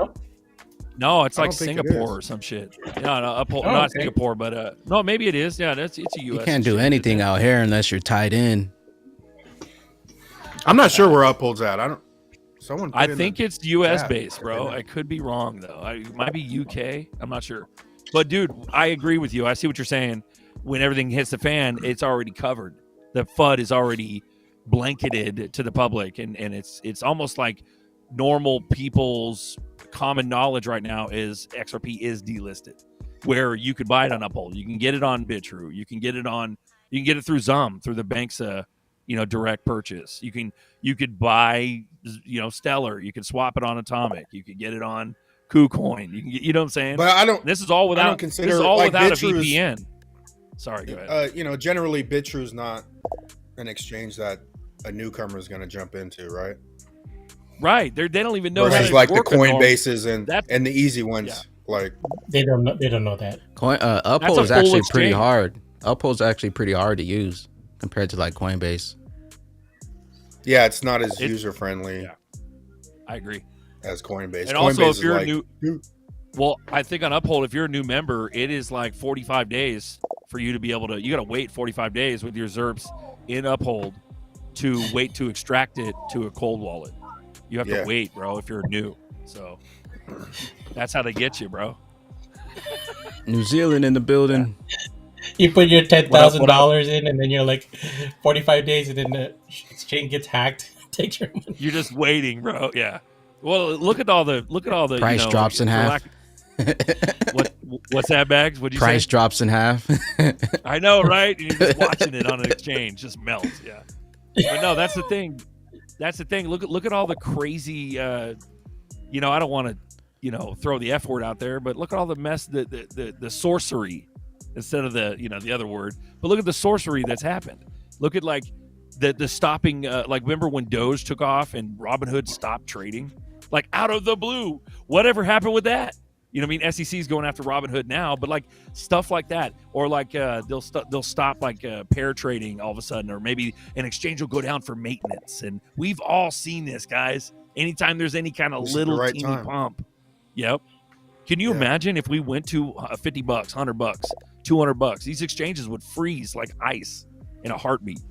No, it's like Singapore or some shit. No, Uphold, not Singapore, but no, maybe it is. Yeah, it's a U.S. You can't do anything out here unless you're tied in. I'm not sure where Uphold's at. I think it's U.S. based, bro. I could be wrong though. It might be U.K. I'm not sure. But dude, I agree with you. I see what you're saying. When everything hits the fan, it's already covered. The FUD is already blanketed to the public, and it's almost like normal people's common knowledge right now is XRP is delisted, where you could buy it on Uphold, you can get it on Bitrue, you can get it through Zum, through the bank's direct purchase. You could buy Stellar, you can swap it on Atomic, you could get it on KuCoin, you know what I'm saying? But I don't. This is all without. This is all like without a VPN. Sorry, go ahead. Generally Bitrue's not an exchange that a newcomer is going to jump into, right? Right. They don't even know. Versus like the Coinbases and the easy ones, like they don't know that. Uphold is actually pretty hard. Uphold's actually pretty hard to use compared to like Coinbase. Yeah, it's not as user friendly. Yeah, I agree. As Coinbase. And Coinbase also, if you're I think on Uphold, if you're a new member, it is like 45 days for you to be able to. You got to wait 45 days with your ZERPs in Uphold to wait to extract it to a cold wallet. You have to wait, bro, if you're new. So that's how they get you, bro. New Zealand in the building. You put your $10,000 in, and then you're like 45 days, and then the exchange gets hacked. Takes your money. You're just waiting, bro. Yeah. Well, look at all the price drops in half. What's that, Bags? What'd you say? Price drops in half. I know, right? You're just watching it on an exchange, just melts. Yeah. But no, that's the thing. That's the thing. Look at all the crazy. I don't want to, throw the F word out there, but look at all the mess, the sorcery, instead of the other word. But look at the sorcery that's happened. Look at like the stopping. Remember when Doge took off and Robinhood stopped trading, like out of the blue. Whatever happened with that? You know what I mean? SEC's going after Robinhood now, but like stuff like that, or like they'll stop like pair trading all of a sudden, or maybe an exchange will go down for maintenance. And we've all seen this, guys. Anytime there's any kind of little teeny pump. Yep. Can you imagine if we went to $50, $100, $200? These exchanges would freeze like ice in a heartbeat,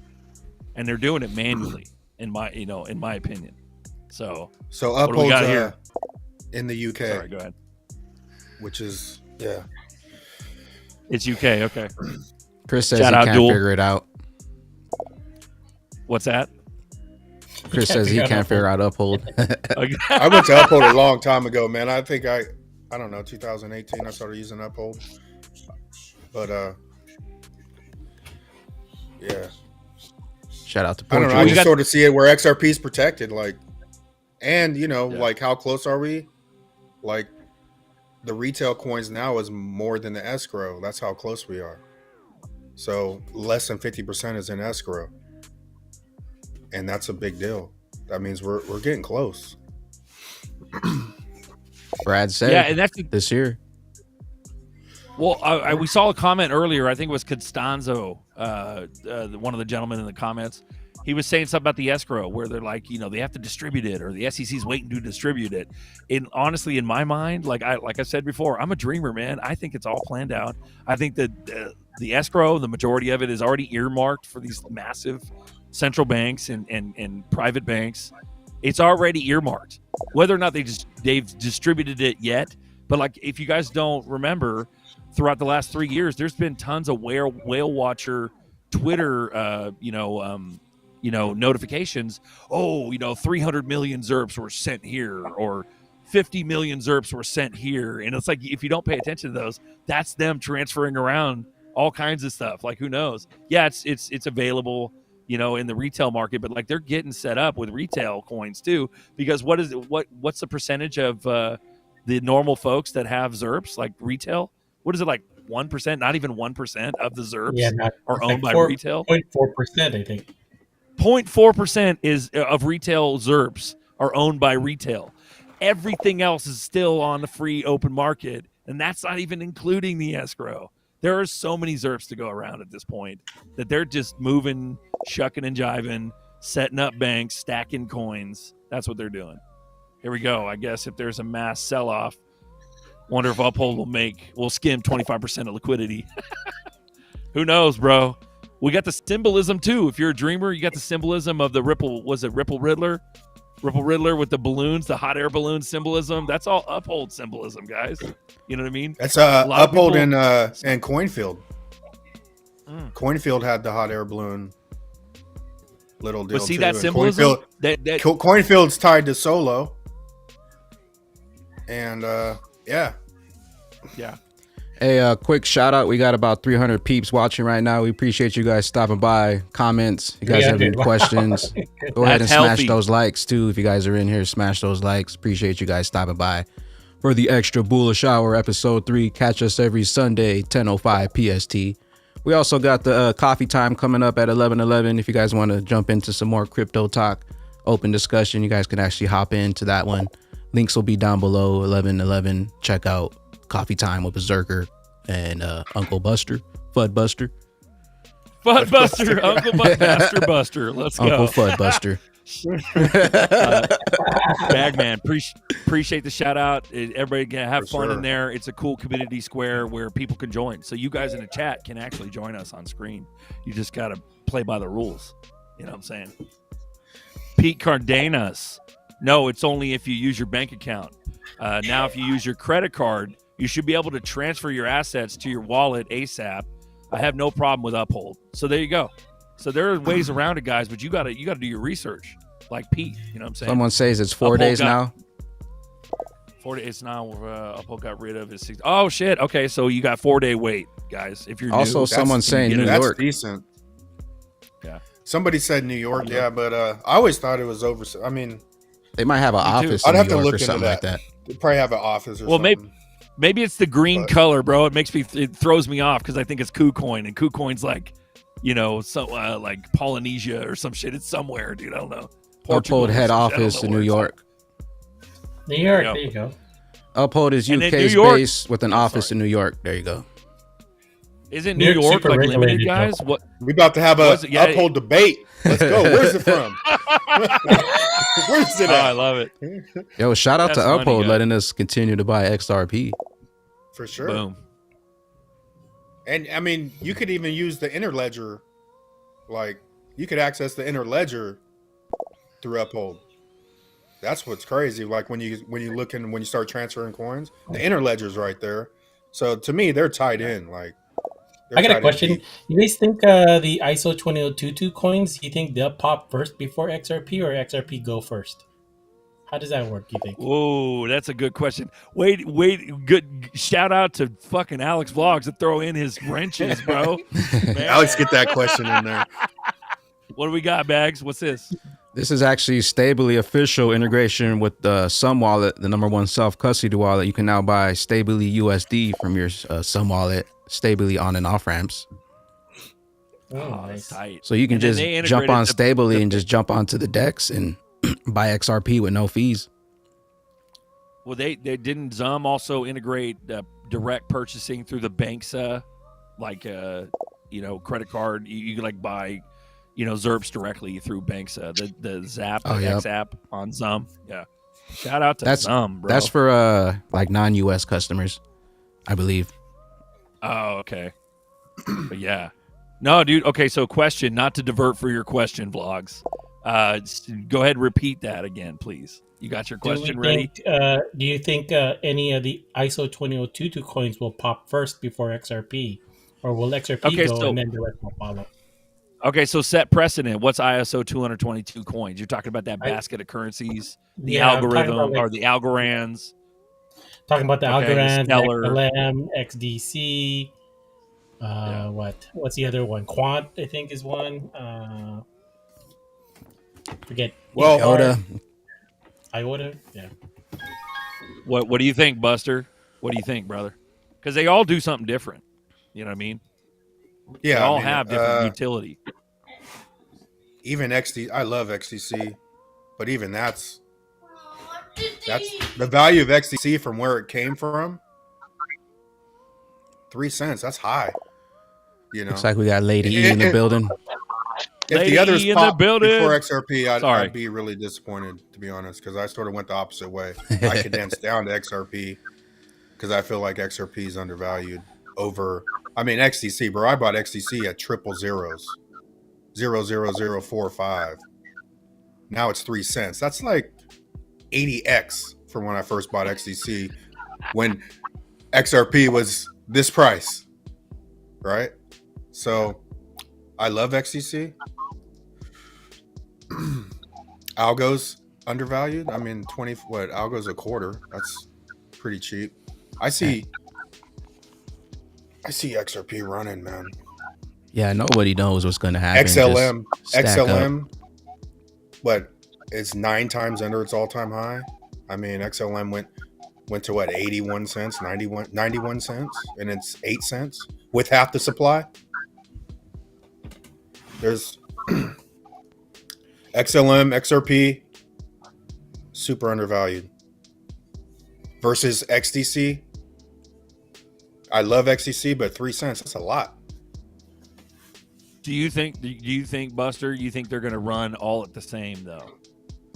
and they're doing it manually. In my opinion. So Uphold's here in the UK. Sorry, go ahead. Which is it's UK. Okay. Chris says he can't figure it out. What's that? Chris says he can't figure out Uphold. I went to Uphold a long time ago, man. I think I don't know, 2018 I started using Uphold. But yeah. Shout out to Portugal. I don't know, I just sort of see it where XRP is protected, like, and like how close are we? Like the retail coins now is more than the escrow. That's how close we are. So less than 50% is in escrow. And that's a big deal. That means we're getting close. Brad said and that's this year. Well, we saw a comment earlier. I think it was Constanzo, one of the gentlemen in the comments. He was saying something about the escrow where they're like, they have to distribute it, or the SEC's waiting to distribute it. And honestly, in my mind, like I said before, I'm a dreamer, man. I think it's all planned out. I think that the escrow, the majority of it, is already earmarked for these massive central banks and private banks. It's already earmarked. Whether or not they've distributed it yet, but like if you guys don't remember, throughout the last 3 years, there's been tons of whale watcher Twitter, notifications. 300 million ZERPs were sent here, or 50 million ZERPs were sent here. And it's like, if you don't pay attention to those, that's them transferring around all kinds of stuff. Like, who knows? Yeah, it's available, in the retail market, but like they're getting set up with retail coins too, because what's the percentage of the normal folks that have ZERPs, like retail? What is it, like 1%? Not even 1% of the ZERPs are owned by retail. 0.4%, I think. 0.4% is of retail ZERPs are owned by retail. Everything else is still on the free open market, and that's not even including the escrow. There are so many ZERPs to go around at this point that they're just moving, shucking and jiving, setting up banks, stacking coins. That's what they're doing. Here we go. I guess if there's a mass sell-off, wonder if Uphold will skim 25% of liquidity. Who knows, bro? We got the symbolism too. If you're a dreamer, you got the symbolism of the Ripple. Was it Ripple Riddler? Ripple Riddler with the balloons, the hot air balloon symbolism. That's all Uphold symbolism, guys. You know what I mean? That's Uphold and Coinfield. Coinfield had the hot air balloon little deal. But see too. that And symbolism? Coinfield's tied to Solo. And yeah. Hey, quick shout out. We got about 300 peeps watching right now. We appreciate you guys stopping by. Comments. You guys have any questions? Go ahead and smash those likes too. If you guys are in here, smash those likes. Appreciate you guys stopping by for the Extra Bullish Hour, episode 3. Catch us every Sunday, 10:05 PST. We also got the coffee time coming up at 11:11. If you guys want to jump into some more crypto talk, open discussion, you guys can actually hop into that one. Links will be down below. 11:11. Check out Coffee Time with Berserker and Uncle Buster, Fud Buster. Uncle Master Buster. Let's go. Uncle Fud Buster. Bagman, appreciate the shout out. Everybody can have fun in there. It's a cool community square where people can join. So you guys in the chat can actually join us on screen. You just got to play by the rules. You know what I'm saying? Pete Cardenas. No, it's only if you use your bank account. Now, if you use your credit card, you should be able to transfer your assets to your wallet ASAP. I have no problem with Uphold. So there you go. So there are ways around it, guys, but you gotta do your research, like Pete. You know what I'm saying? Someone says it's 4 days now. 4 days now. Uphold got rid of his. Oh shit. Okay, so you got 4 day wait, guys. If you're also new, someone saying New that's York. Decent. Yeah. Somebody said New York. Yeah, but I always thought it was over. I mean, they might have an office. I'd in have New to York look or into something that. like that. They probably have an office or well, something. Maybe it's the green color, bro. It throws me off because I think it's KuCoin, and KuCoin's like, like Polynesia or some shit. It's somewhere, dude. I don't know. Uphold head office in New York. New York, there you go. Uphold is And then UK's New York- base with an office in New York. There you go. Isn't New New York's York super like limited, regulated, guys? though. What? We about to have Was a it? Yeah, Uphold debate. Let's go. Where's it from? Where's it Oh, at? I love it. Yo, shout out That's to funny, Uphold guys. letting us continue to buy XRP. For sure. Boom. And I mean, you could even use the inner ledger. Like, you could access the inner ledger through Uphold. That's what's crazy. Like when you start transferring coins, the inner ledger's right there. So to me, they're tied in. Like, I got a question. You guys think the ISO 20022 coins, you think they'll pop first before XRP, or XRP go first? How does that work, you think? Whoa, that's a good question. Wait, good shout out to fucking Alex Vlogs to throw in his wrenches, bro. Man. Alex, get that question in there. What do we got, Bags? What's this? This is actually Stably official integration with the Sum wallet, the #1 self-custody wallet. You can now buy Stably USD from your Sum wallet, Stably on and off ramps. Oh, nice. Tight. So you can And then just they jump on integrated Stably and just jump onto the DEX and buy XRP with no fees. Well, they didn't Zum also integrate direct purchasing through the bank's credit card. You can like buy ZERPs directly through banks. The Zap, Oh, the yep. X app on Zum. Yeah. Shout out to That's Zum, bro. That's for like non-US customers, I believe. Oh, okay. But yeah. No, dude. Okay, so question, not to divert for your question, Vlogs. Go ahead and repeat that again, please. You got your question ready? Do you think any of the ISO 20022 coins will pop first before XRP? Or will XRP go and then the rest will follow? Okay, so set precedent. What's ISO 222 coins? You're talking about that basket of currencies, the algorithm, or the Algorands. Talking about the Algorand, Stellar. XLM, XDC. What's the other one? Quant, I think, is one. Forget. Well, IOTA. Yeah. What do you think, Buster? What do you think, brother? Because they all do something different. You know what I mean? Yeah, they all have different utility. Even XD, I love XDC, but even that's the value of XDC from where it came from. 3 cents, that's high. Looks like we got Lady E in the building. If the others popped before XRP, I'd be really disappointed, to be honest, because I sort of went the opposite way. I condensed down to XRP because I feel like XRP is undervalued over. I mean, XDC, bro. I bought XDC at triple zeros, 0.00045. Now it's 3 cents. That's like 80x from when I first bought XDC, when XRP was this price, right? So I love XDC. Algo's undervalued. I mean, Algo's a quarter. That's pretty cheap. I see XRP running, man. Yeah, nobody knows what's going to happen. XLM, but it's 9 times under its all-time high. I mean, XLM went to what, 81 cents, 91 cents, and it's 8 cents with half the supply. There's XLM, XRP, super undervalued. Versus XDC. I love XDC, but 3 cents, that's a lot. Do you think, Buster, you think they're going to run all at the same, though?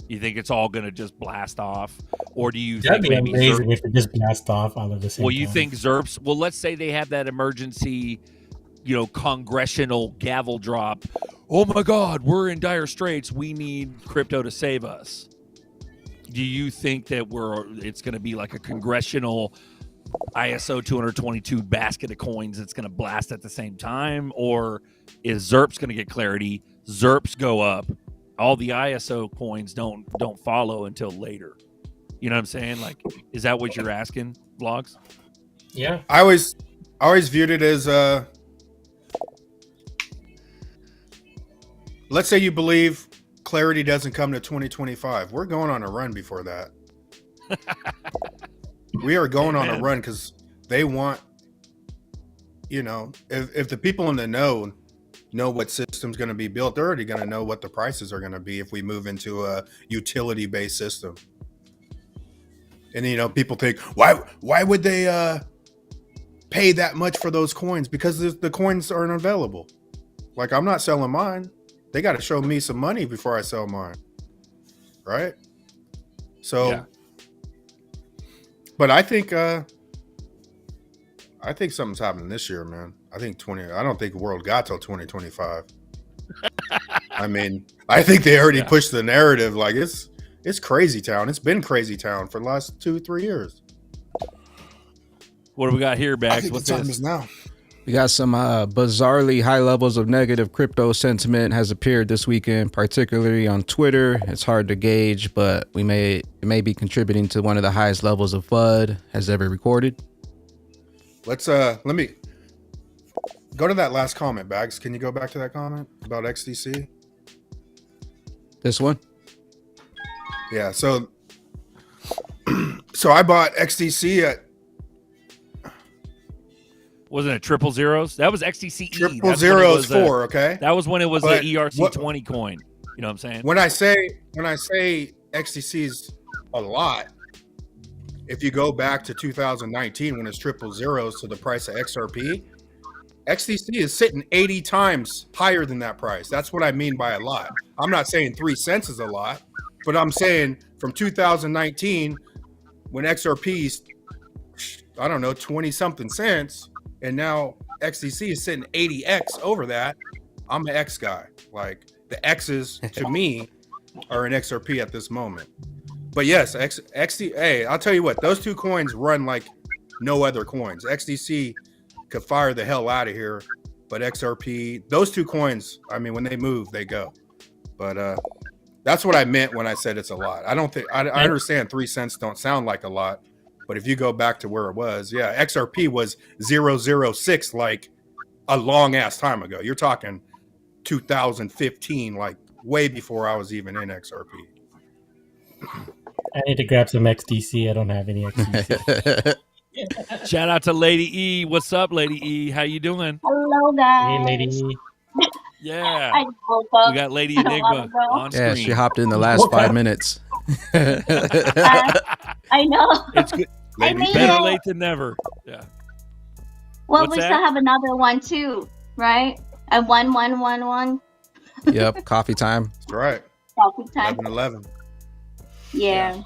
You think it's all going to just blast off? Or do you think maybe amazing if it just blast off all of the same Well, you time. think ZERPs, well, let's say they have that emergency, congressional gavel drop. Oh my God, we're in dire straits. We need crypto to save us. Do you think that it's going to be like a congressional ISO 222 basket of coins that's going to blast at the same time? Or is ZERPs going to get clarity? ZERPs go up. All the ISO coins don't follow until later. You know what I'm saying? Like, is that what you're asking, Vlogs? Yeah. I always viewed it as let's say you believe clarity doesn't come to 2025. We're going on a run before that. We are going on a run because they want, if the people in the know what system's going to be built, they're already going to know what the prices are going to be if we move into a utility-based system. And, people think, why would they pay that much for those coins? Because the coins aren't available. Like, I'm not selling mine. They got to show me some money before I sell mine. Right? So, yeah. But I think something's happening this year, man. I don't think the world got till 2025. I mean, I think they already pushed the narrative. Like, it's crazy town. It's been crazy town for the last 2-3 years. What do we got here, Bags? I think What's the time this? is now. We got some bizarrely high levels of negative crypto sentiment has appeared this weekend, particularly on Twitter. It's hard to gauge, but it may be contributing to one of the highest levels of FUD has ever recorded. Let me go to that last comment, Bags. Can you go back to that comment about XDC? This one? Yeah, so I bought XDC at Wasn't it triple zeros? That was XDCE. Triple zeros 4, okay? That was when it was the ERC20 coin. You know what I'm saying? When I say XDC is a lot, if you go back to 2019 when it's triple zeros to the price of XRP, XDC is sitting 80 times higher than that price. That's what I mean by a lot. I'm not saying 3 cents is a lot, but I'm saying from 2019, when XRP's, I don't know, 20 something cents, and now XDC is sitting 80x over that. I'm an X guy. Like the X's to me are an XRP at this moment. But yes, XD. Hey, I'll tell you what, those two coins run like no other coins. XDC could fire the hell out of here, but XRP, those two coins, I mean, when they move, they go. But that's what I meant when I said it's a lot. I don't think I understand 3 cents don't sound like a lot, but if you go back to where it was, yeah, XRP was 0.006 like a long ass time ago. You're talking 2015, like way before I was even in XRP. I need to grab some XDC. I don't have any XDC. Shout out to Lady E. What's up, Lady E? How you doing? Hello, guys. Hey, Lady E. Yeah. I woke up. We got Lady Enigma on screen. Yeah, she hopped in the last 5 minutes. I know. It's good. I made Better it. late than never. Yeah. Well, What's we that? still have another one too, right? A 1111 Yep, coffee time. That's right. coffee time. 11. Yeah.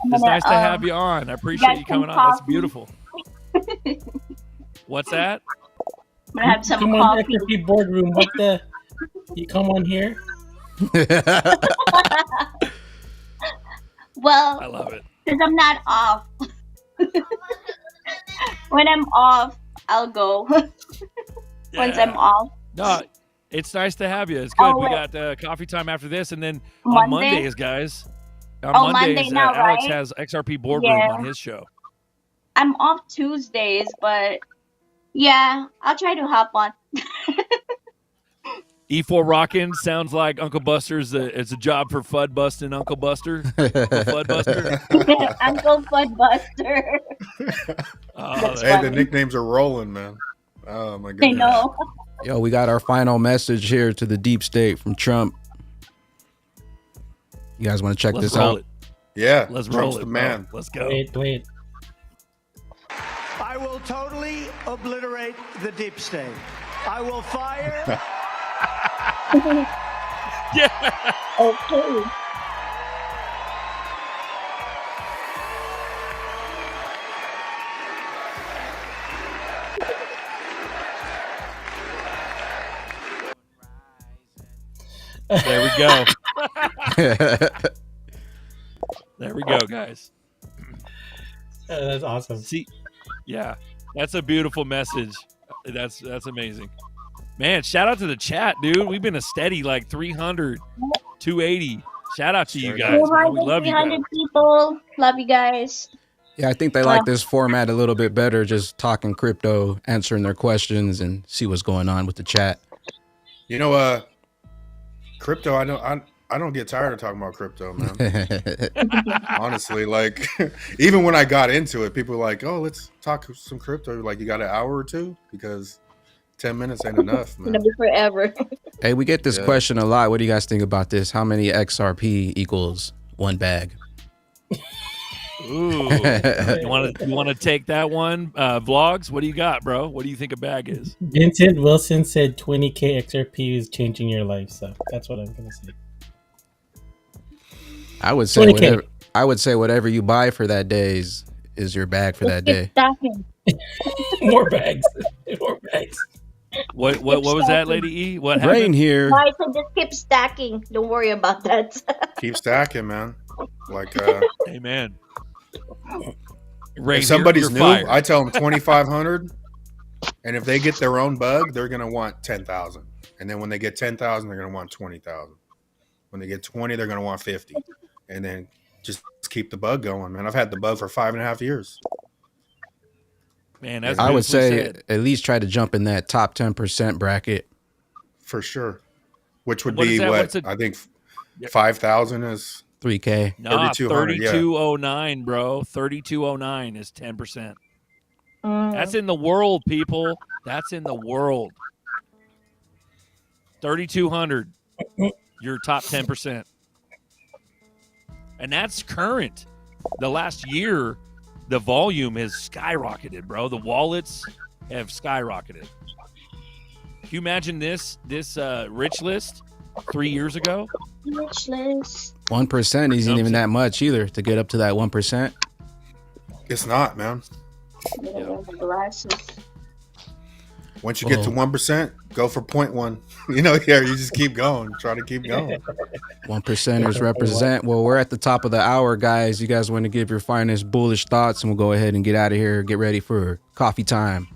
It's nice to have you on. I appreciate get you coming some on. That's coffee. beautiful. What's that? I'm gonna have some Come on, coffee. XRP boardroom. What the? You come on here. Well, I love it. because I'm not off. When I'm off, I'll go. Once I'm off. No, it's nice to have you. It's good. Oh, We wait. got coffee time after this, and then on Monday? Mondays, guys. On Oh, Mondays, Monday now, Alex right? has XRP Boardroom Yeah. on his show. I'm off Tuesdays, but yeah, I'll try to hop on. E4 Rockin' sounds like Uncle Buster's. It's a job for Fud Busting Uncle Buster. Fud Buster. Uncle Fudbuster. Oh, Hey, the nicknames are rolling, man. Oh my I goodness. know. Yo, we got our final message here to the deep state from Trump. You guys want to check Let's this roll out? it. Yeah, Let's Trump's roll it, the bro. man. Let's go. Wait. I will totally obliterate the deep state. I will fire. Yeah. Okay. There we go. There we go, guys. That's awesome. See, yeah, that's a beautiful message. That's amazing. Man, shout out to the chat, dude. We've been a steady like 300, 280. Shout out to you guys. Man. We love you guys. 300 people. Love you guys. Yeah, I think they like this format a little bit better, just talking crypto, answering their questions, and see what's going on with the chat. You know, crypto. I don't get tired of talking about crypto, man. Honestly, like even when I got into it, people were like, "Oh, let's talk some crypto." Like, you got an hour or two? Because 10 minutes ain't enough, man. It'll be forever. Hey, we get this question a lot. What do you guys think about this? How many XRP equals one bag? Ooh, you want to take that one? Vlogs, what do you got, bro? What do you think a bag is? Vincent Wilson said 20K XRP is changing your life, so that's what I'm gonna say. I would say 20K. whatever you buy for that day is your bag for that day. Stacking. More bags. More bags. What was that, Lady E? What happened? Rain here. Why? So just keep stacking. Don't worry about that. Keep stacking, man. Like, Amen. if somebody's new, I tell them 2,500, and if they get their own bug, they're gonna want 10,000. And then when they get 10,000, they're gonna want 20,000. When they get 20, they're gonna want 50. And then just keep the bug going, man. I've had the bug for 5.5 years. Man, that's I would say said. at least try to jump in that top 10% bracket. For sure. Which would What is be that? what? What's it? I think 5,000 is 3K. Nah, 3,200, yeah. 3209, bro. 3209 is 10%. That's in the world, people. That's in the world. 3,200. Your top 10%. And that's current. The last year, the volume has skyrocketed, bro. The wallets have skyrocketed. Can you imagine this rich list 3 years ago? Rich list. 1% isn't even that much either to get up to that 1%. It's not, man. Glasses. Once you get to 1%, go for 0.1. You know, yeah, you just keep going. Try to keep going. 1%ers represent. Well, we're at the top of the hour, guys. You guys want to give your finest bullish thoughts, and we'll go ahead and get out of here. Get ready for coffee time.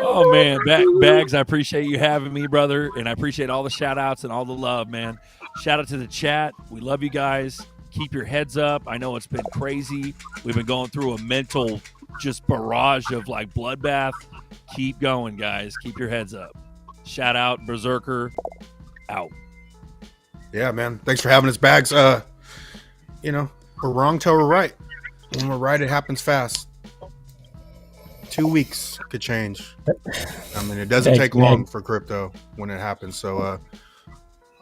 Oh, man. Bags, I appreciate you having me, brother. And I appreciate all the shout outs and all the love, man. Shout out to the chat. We love you guys. Keep your heads up. I know it's been crazy. We've been going through a mental just barrage of like bloodbath. Keep going, guys. Keep your heads up. Shout out, Berserker, out. Yeah, man. Thanks for having us, Bags. You know, we're wrong till we're right. When we're right, it happens fast. 2 weeks could change. I mean, it doesn't take long for crypto when it happens. So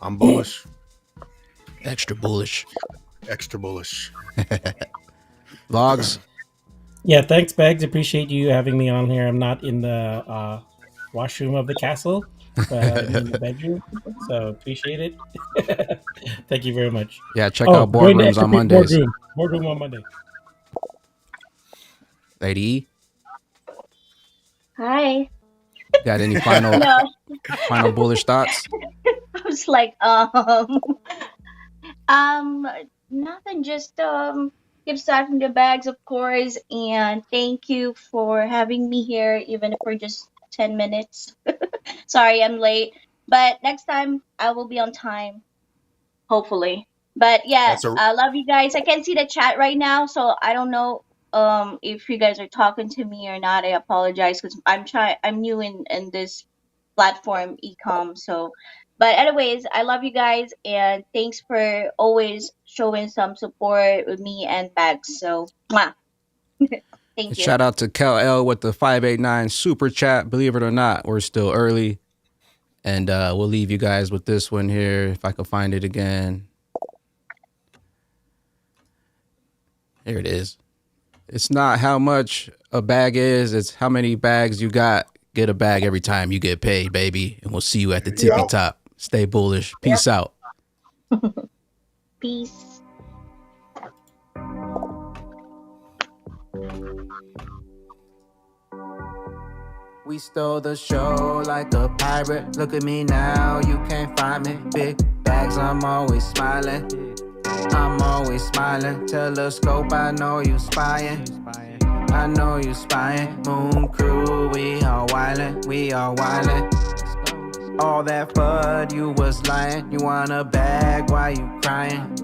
I'm bullish. Extra bullish. Extra bullish. Logs. Yeah, thanks, Bags. Appreciate you having me on here. I'm not in the washroom of the castle, but I'm in the bedroom, so appreciate it. Thank you very much. Yeah, check out boardrooms on Mondays. Boardroom on Monday. Lady E, Hi. got any final final bullish thoughts? I was like, nothing. Just give aside from the Bags, of course, and thank you for having me here, even if we're just 10 minutes. Sorry, I'm late, but next time I will be on time, hopefully. But yeah, I love you guys. I can't see the chat right now, so I don't know if you guys are talking to me or not. I apologize because I'm new in this platform, ecom. So, but anyways, I love you guys, and thanks for always showing some support with me and Bags. So, mwah. Thank you. Shout out to Cal L with the 589 super chat. Believe it or not, we're still early, and we'll leave you guys with this one here if I can find it again. Here it is. It's not how much a bag is, it's how many bags you got. Get a bag every time you get paid, baby. And we'll see you at the tippy top. Stay bullish. Peace out. Peace. We stole the show like a pirate. Look at me now, you can't find me. Big bags, I'm always smiling. I'm always smiling. Telescope, I know you spying. I know you spying. Moon crew, we all wildin', we all wildin'. All that FUD, you was lying. You want a bag, why you crying?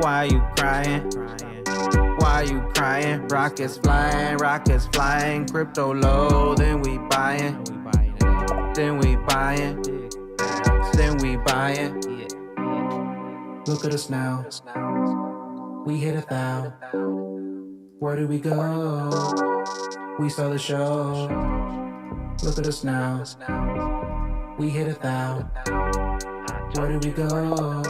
Why you crying? Why you crying? Rockets flying, crypto low, then we buying. Then we buying. Then we buying. Look at us now. We hit 1,000. Where do we go? We saw the show. Look at us now. We hit 1,000. Where do we go?